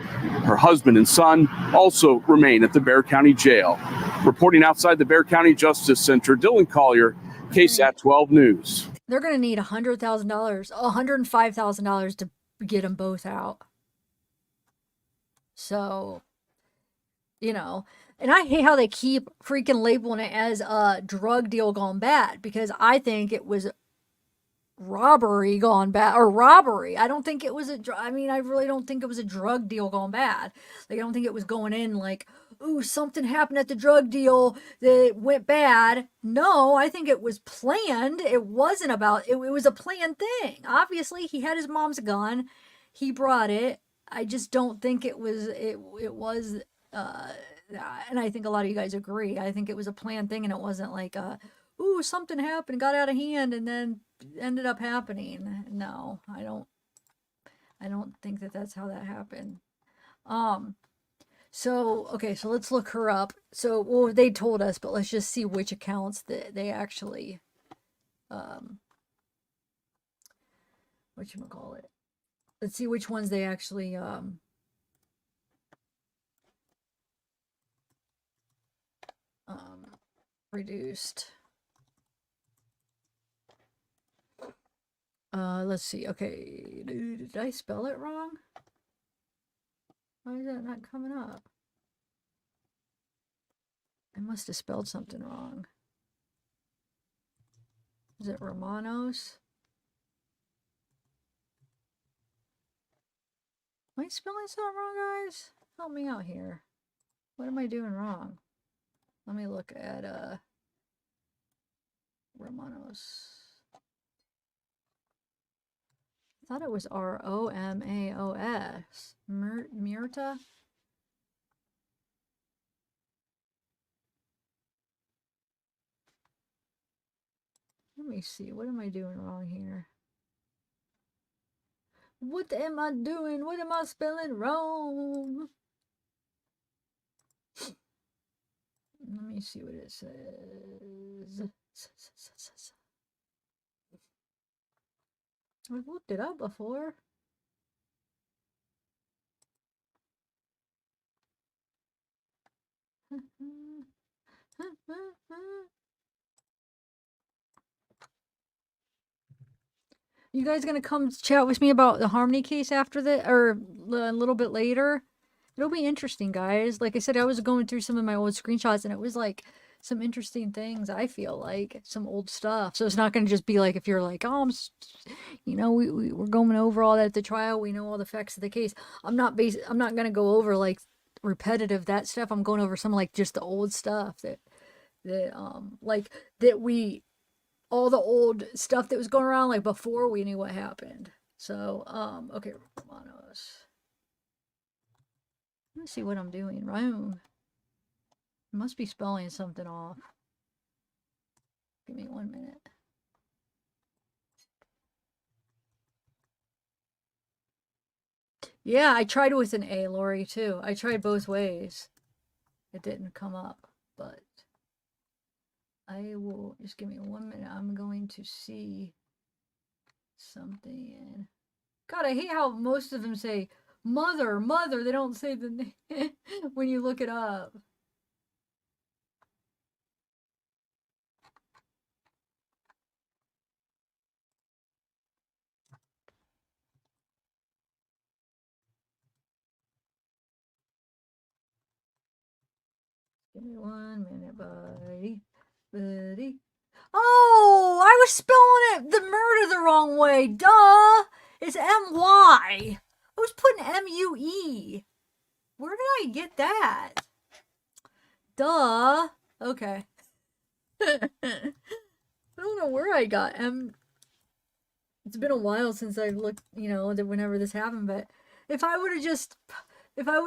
Her husband and son also remain at the Bexar County Jail. Reporting outside the Bexar County Justice Center, Dylan Collier, KSAT 12 News. They're going to need $100,000, $105,000 to get them both out. So, you know, and I hate how they keep freaking labeling it as a drug deal gone bad, because I think it was robbery gone bad, or robbery. I don't think it was I really don't think it was a drug deal gone bad. Like, I don't think it was going in like, ooh, something happened at the drug deal that went bad. No, I think it was planned. It wasn't about, it was a planned thing. Obviously, he had his mom's gun. He brought it. I just don't think it was, and I think a lot of you guys agree. I think it was a planned thing, and it wasn't like, ooh, something happened, got out of hand, and then ended up happening. No, I don't think that that's how that happened. So, okay, so let's look her up. So, well, they told us, but let's just see which accounts that they actually, whatchamacallit. Let's see which ones they actually, reduced. Let's see. Okay, did I spell it wrong? Why is that not coming up? I must have spelled something wrong. Is it Romanos? Am I spelling something wrong, guys? Help me out here. What am I doing wrong? Let me look at Romanos. I thought it was Romaos. Mirta? Let me see. What am I doing wrong here? What am I doing? What am I spelling wrong? Let me see what it says. I've looked it up before. You guys gonna come chat with me about the Harmony case after that, or a little bit later? It'll be interesting, guys. Like I said, I was going through some of my old screenshots, and it was like some interesting things. I feel like some old stuff. So it's not going to just be like if you're like, oh, we're going over all that at the trial. We know all the facts of the case. I'm not going to go over like repetitive that stuff. I'm going over some like just the old stuff all the old stuff that was going around like before we knew what happened. So okay, Romanos. Let me see what I'm doing. Right, must be spelling something off. Give me 1 minute. Yeah, I tried with an A, Lori, too. I tried both ways. It didn't come up, but I will just give me 1 minute. I'm going to see something. God, I hate how most of them say mother. They don't say the name when you look it up. Give me 1 minute, buddy. Oh, I was spelling the murder the wrong way. Duh. It's M-Y. I was putting M-U-E. Where did I get that? Duh. Okay. I don't know where I got M. It's been a while since I looked, whenever this happened, but if I would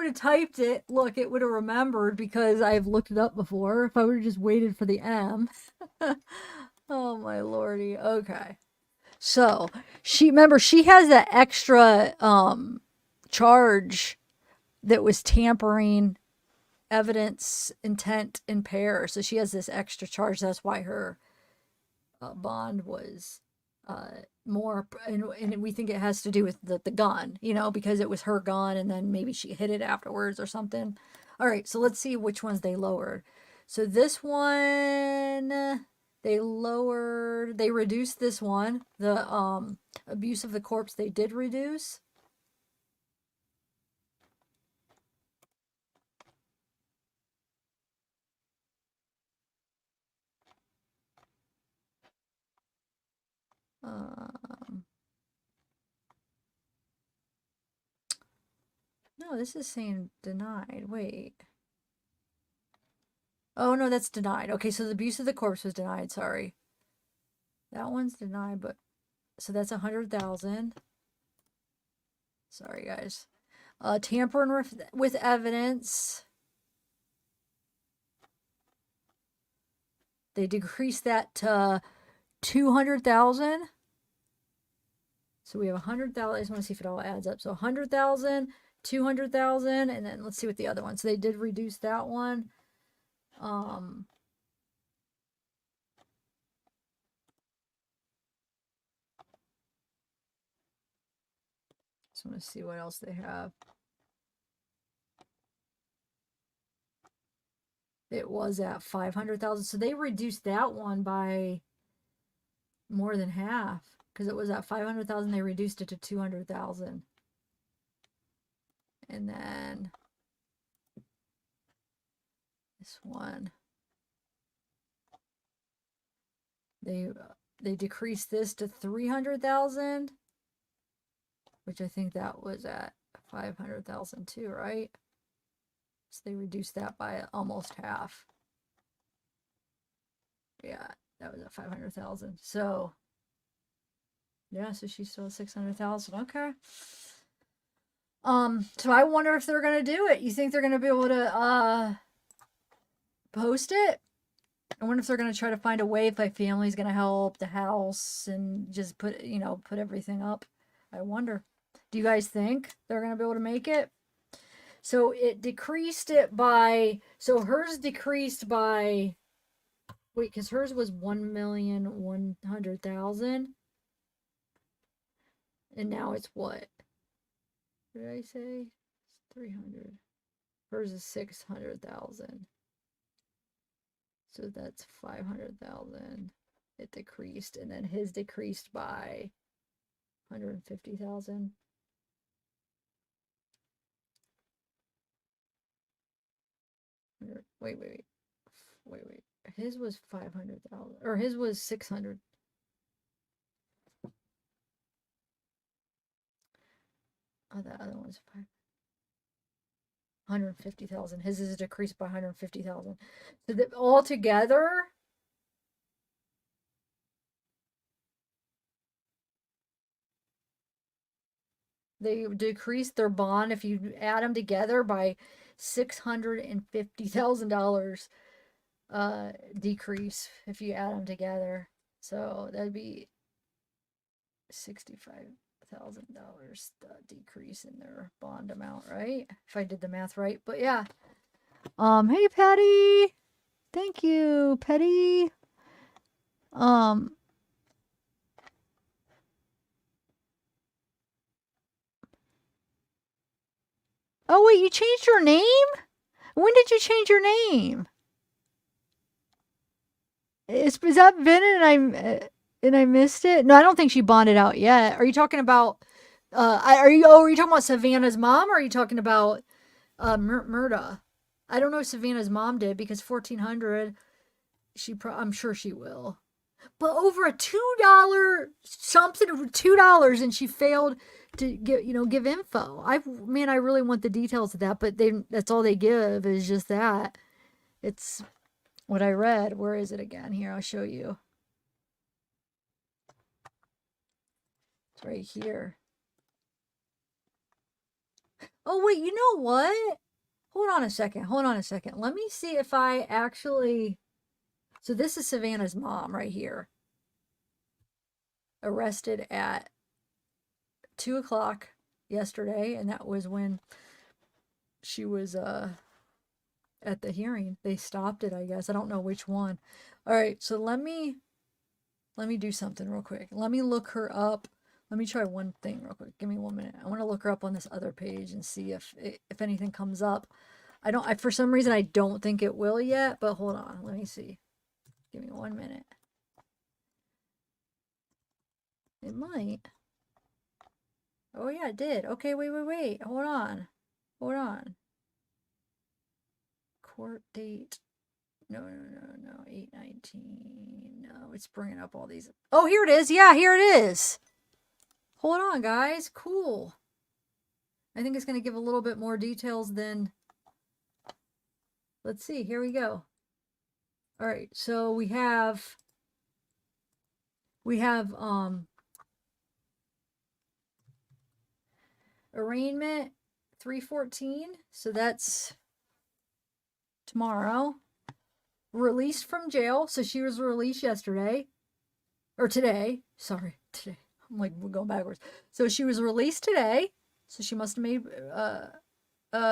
have typed it, look, it would have remembered because I've looked it up before. If I would have just waited for the M. Oh my lordy. Okay. So she has that extra charge that was tampering evidence, intent, impair. So she has this extra charge. That's why her bond was more, and we think it has to do with the gun, because it was her gun, and then maybe she hit it afterwards or something. All right, so let's see which ones they lowered. So this one, they reduced this one. The abuse of the corpse, they did reduce. No, this is saying denied. Wait. Oh, no, that's denied. Okay, so the abuse of the corpse was denied. Sorry. That one's denied, but so that's 100,000. Sorry, guys. Tampering with evidence. They decreased that to 200,000. So we have 100,000. I just want to see if it all adds up. So 100,000, 200,000, and then let's see what the other one. So they did reduce that one. Just want to see what else they have. It was at 500,000. So they reduced that one by more than half because it was at 500,000. They reduced it to 200,000. And then this one, they decreased this to 300,000, which I think that was at 500,000 too, right? So they reduced that by almost half. Yeah, that was at 500,000. So yeah, so she still has 600,000. Okay. So I wonder if they're gonna do it. You think they're gonna be able to post it? I wonder if they're gonna try to find a way if my family's gonna help the house and just put everything up. I wonder. Do you guys think they're gonna be able to make it? So it decreased it by, so hers decreased by, wait, because hers was 1,100,000. And now it's what? What did I say? 300. Hers is 600,000. So that's 500,000. It decreased, and then his decreased by 150,000. Wait. His was 500,000, or his was 600. Oh, the other one's 150,000. His is decreased by 150,000. So that altogether, they decreased their bond, if you add them together, by $650,000 decrease if you add them together. So that'd be $65,000 decrease in their bond amount, right? If I did the math right. But yeah. Hey Patty. Thank you, Patty. Oh wait, you changed your name? When did you change your name? Is that Vin and I missed it? No, I don't think she bonded out yet. Are you talking about are you talking about Savanah's mom, or are you talking about Murda? I don't know if Savanah's mom did, because 1,400, I'm sure she will. But over a $2 something, $2, and she failed to give info. I really want the details of that, but that's all they give is just that. It's what I read. Where is it again? Here, I'll show you. It's right here. Oh wait, you know what? Hold on a second. Let me see if I actually. So this is Savanah's mom right here. Arrested at 2 o'clock yesterday, and that was when she was at the hearing. They stopped it, I guess. I don't know which one. All right, so let me do something real quick. Let me look her up. Let me try one thing real quick. Give me 1 minute. I want to look her up on this other page and see if anything comes up. For some reason I don't think it will yet, but hold on. Let me see. Give me 1 minute. It might. Oh yeah, it did. Okay, wait. Hold on. Court date. No. 8/19. No, it's bringing up all these. Oh, here it is. Yeah, here it is. Hold on, guys. Cool. I think it's going to give a little bit more details than. Let's see. Here we go. All right. So we have arraignment 3/14. So that's tomorrow. Released from jail. So she was released yesterday. Or today. Sorry, today. I'm like, we're going backwards. So she was released today. So she must have made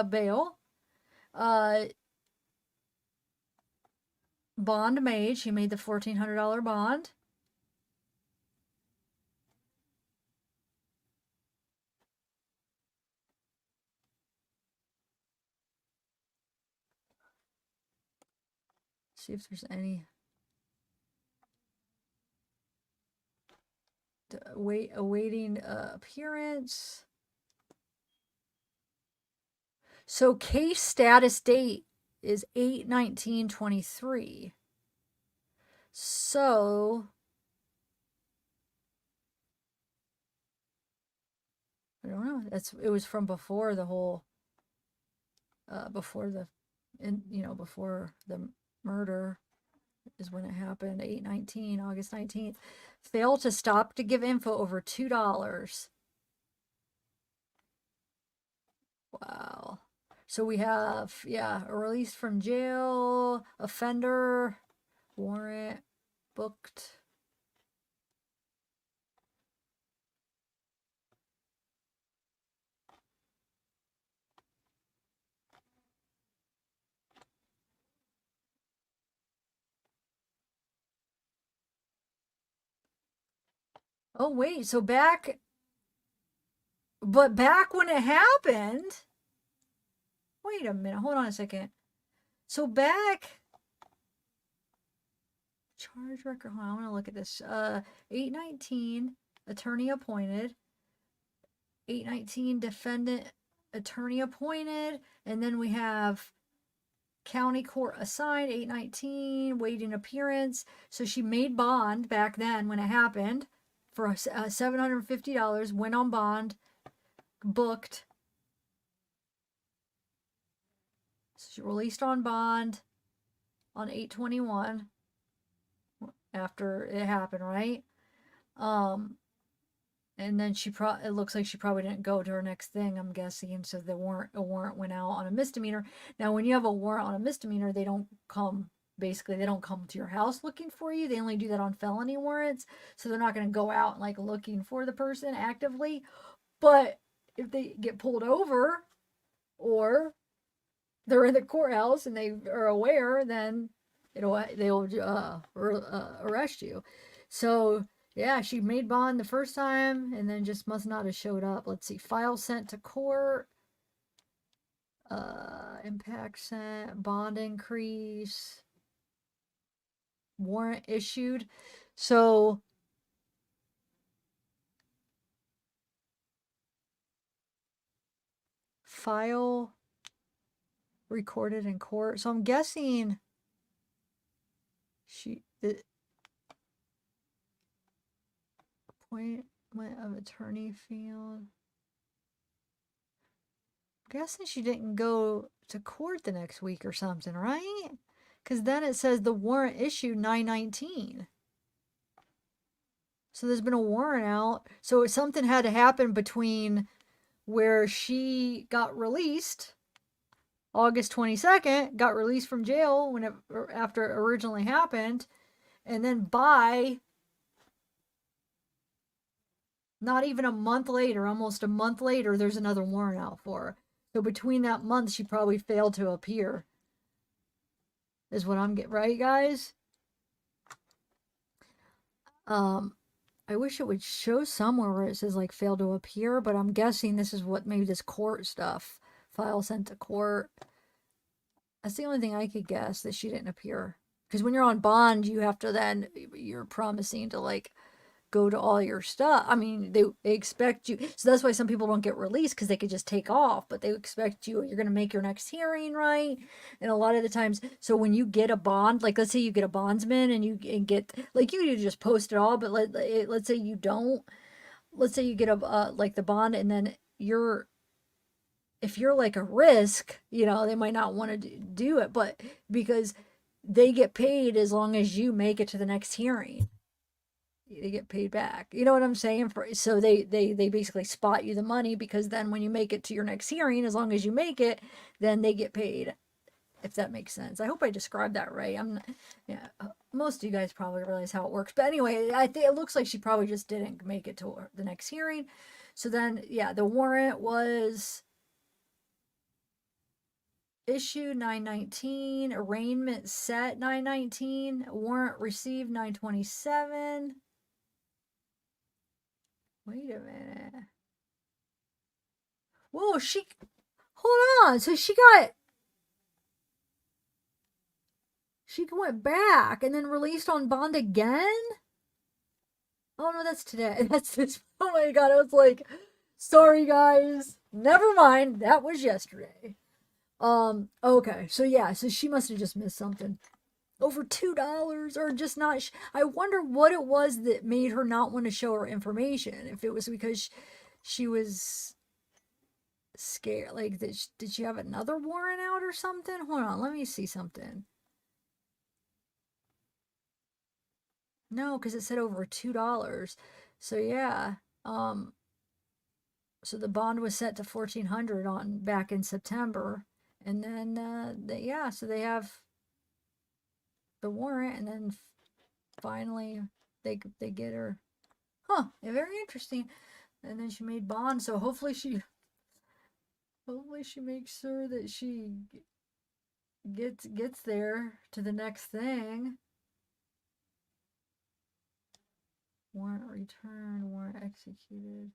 bail. Bond made. She made the $1,400 bond. See if there's any. Awaiting appearance. So case status date is 8/19/23. So I don't know. It was from before the whole before the murder is when it happened. 8/19, August 19th. Failed to stop to give info over $2. Wow. So we have, a release from jail, offender, warrant, booked. Oh, wait, so back when it happened, wait a minute, hold on a second. So charge record, hold on, I want to look at this. 8/19, attorney appointed. 8/19, defendant, attorney appointed. And then we have County court assigned 8/19, waiting appearance. So she made bond back then when it happened for $750, went on bond, booked. So she released on bond on 8/21 after it happened, right? And then it looks like she probably didn't go to her next thing, I'm guessing. So a warrant went out on a misdemeanor. Now, when you have a warrant on a misdemeanor, they don't come to your house looking for you. They only do that on felony warrants. So they're not going to go out and like looking for the person actively. But if they get pulled over or they're in the courthouse and they are aware, then they'll arrest you. So yeah, she made bond the first time and then just must not have showed up. Let's see, file sent to court, impact sent, bond increase, warrant issued. So file recorded in court. So I'm guessing appointment of attorney field. I'm guessing she didn't go to court the next week or something, right? Because then it says the warrant issued 9/19. So there's been a warrant out. So something had to happen between where she got released, August 22nd, got released from jail after it originally happened, and then by not even a month later, almost a month later, there's another warrant out for her. So between that month, she probably failed to appear. Is what I'm getting, right, guys? I wish it would show somewhere where it says like failed to appear, but I'm guessing this is what maybe this court stuff, file sent to court. That's the only thing I could guess, that she didn't appear. Because when you're on bond, you're promising to like go to all your stuff. I mean, they expect you. So that's why some people don't get released, because they could just take off, but they expect you're going to make your next hearing, right? And a lot of the times, so when you get a bond, like let's say you get a bondsman and you get, like you just post it all, but let's say you don't. Let's say you get like the bond, and then if you're like a risk, they might not want to do it, but because they get paid as long as you make it to the next hearing. They get paid back. You know what I'm saying? So they basically spot you the money, because then when you make it to your next hearing, as long as you make it, then they get paid. If that makes sense. I hope I described that right. Most of you guys probably realize how it works. But anyway, I think it looks like she probably just didn't make it to the next hearing. So then, yeah, the warrant was issued 9/19, arraignment set 9/19, warrant received 9/27. Wait a minute. Whoa, hold on. So she went back and then released on bond again? Oh no, that's today. That's this. Oh my God. I was like, sorry guys. Never mind. That was yesterday. Okay. So yeah, so she must have just missed something. Over $2, or just not. I wonder what it was that made her not want to show her information. If it was because she was scared, like did she have another warrant out or something? Hold on, let me see something. No, because it said over $2. So yeah, so the bond was set to $1,400 back in September, and then so they have the warrant, and then finally they get her. Very interesting. And then she made bond, so hopefully she makes sure that she gets there to the next thing. Warrant returned, warrant executed.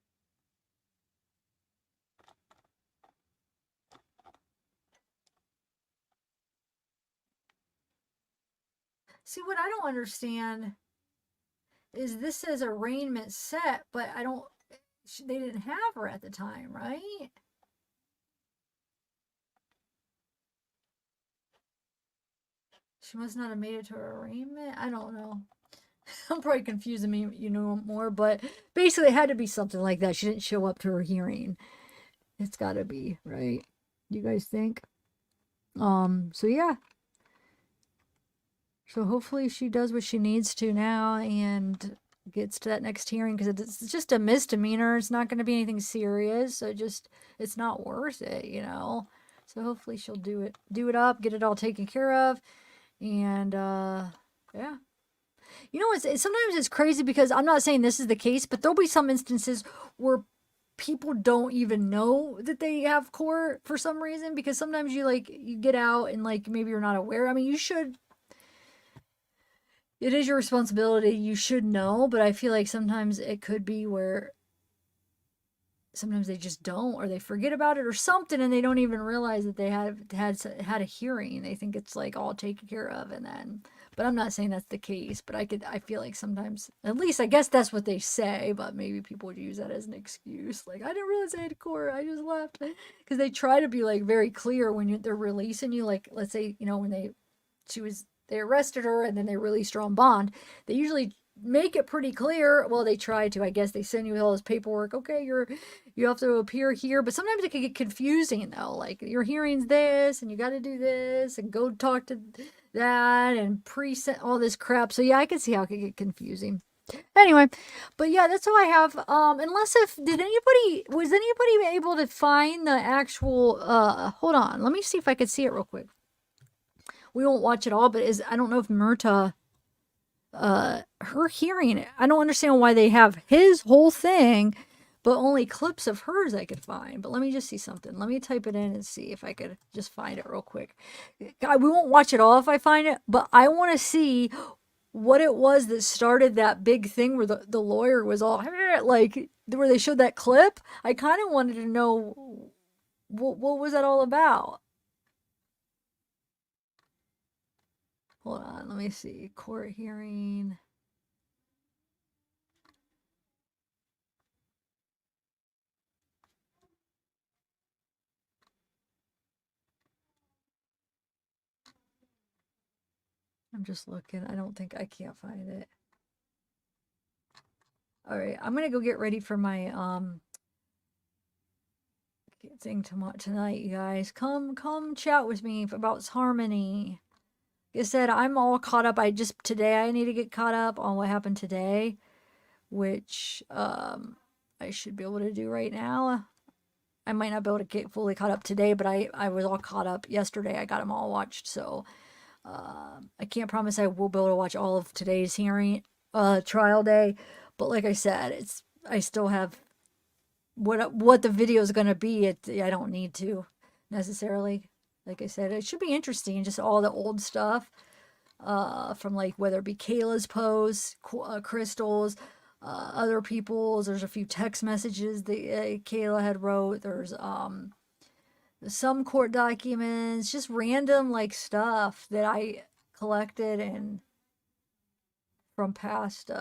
See, what I don't understand is this says arraignment set, but they didn't have her at the time, right? She must not have made it to her arraignment. I don't know. I'm probably confusing me, more, but basically it had to be something like that. She didn't show up to her hearing. It's got to be, right? You guys think? So yeah. So hopefully she does what she needs to now and gets to that next hearing, because it's just a misdemeanor. It's not going to be anything serious. So it's not worth it, So hopefully she'll do it up, get it all taken care of. And, yeah. Sometimes it's crazy, because I'm not saying this is the case, but there'll be some instances where people don't even know that they have court for some reason, because sometimes you get out and maybe you're not aware. I mean, it is your responsibility. You should know, but I feel like sometimes it could be where sometimes they just don't, or they forget about it or something, and they don't even realize that they had a hearing. They think it's all taken care of, but I'm not saying that's the case, but I feel like sometimes, at least I guess that's what they say, but maybe people would use that as an excuse. I didn't realize I had court, I just left. Because they try to be very clear when they're releasing you. Let's say, when they arrested her and then they released her on bond, they usually make it pretty clear. Well, they try to, I guess. They send you all this paperwork. Okay, you have to appear here, but sometimes it can get confusing though. Your hearing's this, and you got to do this, and go talk to that, and present all this crap. So yeah, I can see how it could get confusing. Anyway, but yeah, that's all I have. Was anybody able to find the actual? Hold on, let me see if I could see it real quick. We won't watch it all, but I don't know if Myrta, her hearing, I don't understand why they have his whole thing, but only clips of hers I could find. But let me just see something. Let me type it in and see if I could just find it real quick. God, we won't watch it all if I find it, but I want to see what it was that started that big thing where the lawyer was all where they showed that clip. I kind of wanted to know what was that all about. Hold on, let me see. Court hearing. I'm just looking. I can't find it. All right, I'm gonna go get ready for my thing tonight, you guys. Come chat with me about Harmony. Like I said, I'm all caught up. Today I need to get caught up on what happened today, which I should be able to do right now. I might not be able to get fully caught up today, but I was all caught up yesterday. I got them all watched, so I can't promise I will be able to watch all of today's hearing, trial day. But like I said, I still have what the video is going to be. I don't need to necessarily. Like I said, it should be interesting. Just all the old stuff, from whether it be Kayla's posts, Crystal's, other people's. There's a few text messages that Kayla had wrote. There's some court documents, just random stuff that I collected and from past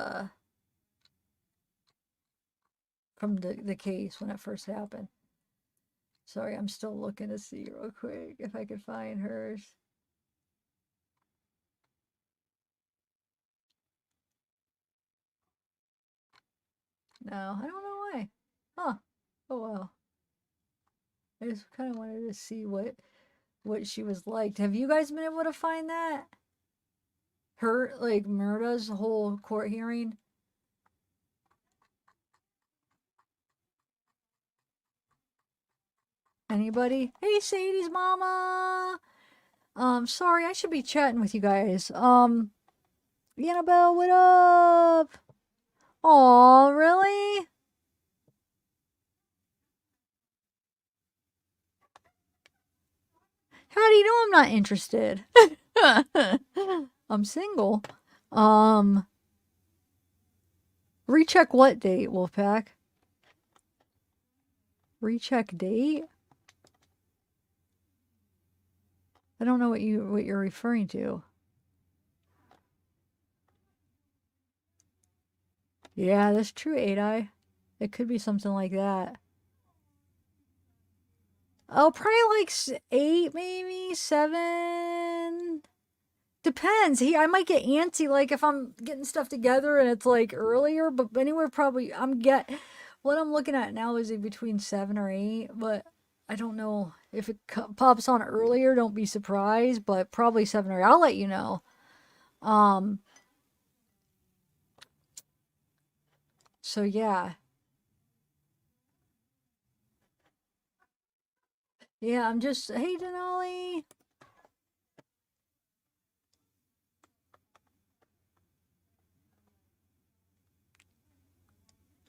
from the case when it first happened. Sorry, I'm still looking to see real quick if I could find hers. No, I don't know why. Huh. Oh well. I just kind of wanted to see what she was like. Have you guys been able to find that? Her, Myrta's whole court hearing? Anybody? Hey, Sadie's mama! Sorry, I should be chatting with you guys. Annabelle, what up? Aw, really? How do you know I'm not interested? I'm single. Recheck what date, Wolfpack? Recheck date? I don't know what you're referring to. Yeah, that's true, 8-Eye. It could be something like that. Oh, probably 8, maybe 7. Depends. I might get antsy like if I'm getting stuff together and it's like earlier, but anywhere probably what I'm looking at now is in between 7 or 8, but I don't know if it pops on earlier, don't be surprised, but probably 7 or 8. I'll let you know. So yeah. Yeah, I'm just, hey Denali.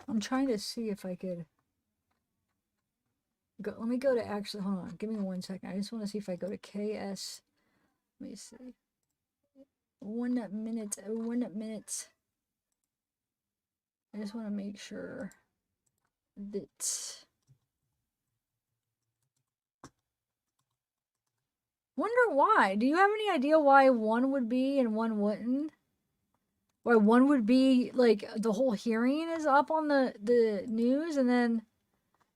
I'm trying to see if I could go. Let me go to actually, hold on. Give me 1 second. I just want to see if I go to KS. Let me see. 1 minute. 1 minute. I just want to make sure that. Wonder why. Do you have any idea why one would be and one wouldn't? Why one would be like the whole hearing is up on the news and then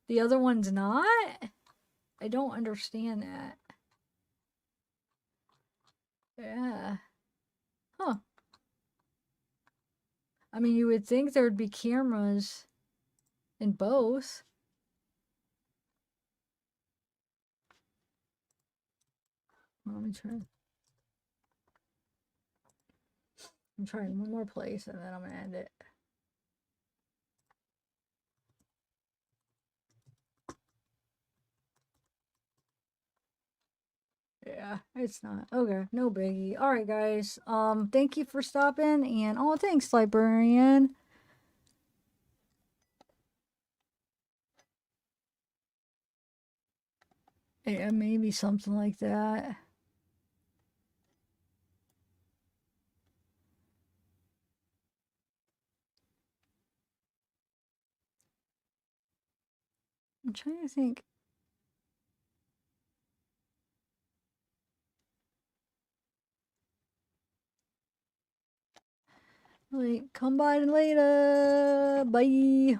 the other one's not? I don't understand that. Yeah. Huh. I mean, you would think there would be cameras in both. Let me try. I'm trying one more place and then I'm gonna end it. Yeah, it's not. Okay, no biggie. All right, guys. Thank you for stopping and oh, thanks, librarian. Yeah, maybe something like that. I'm trying to think. Like, come by later. Bye.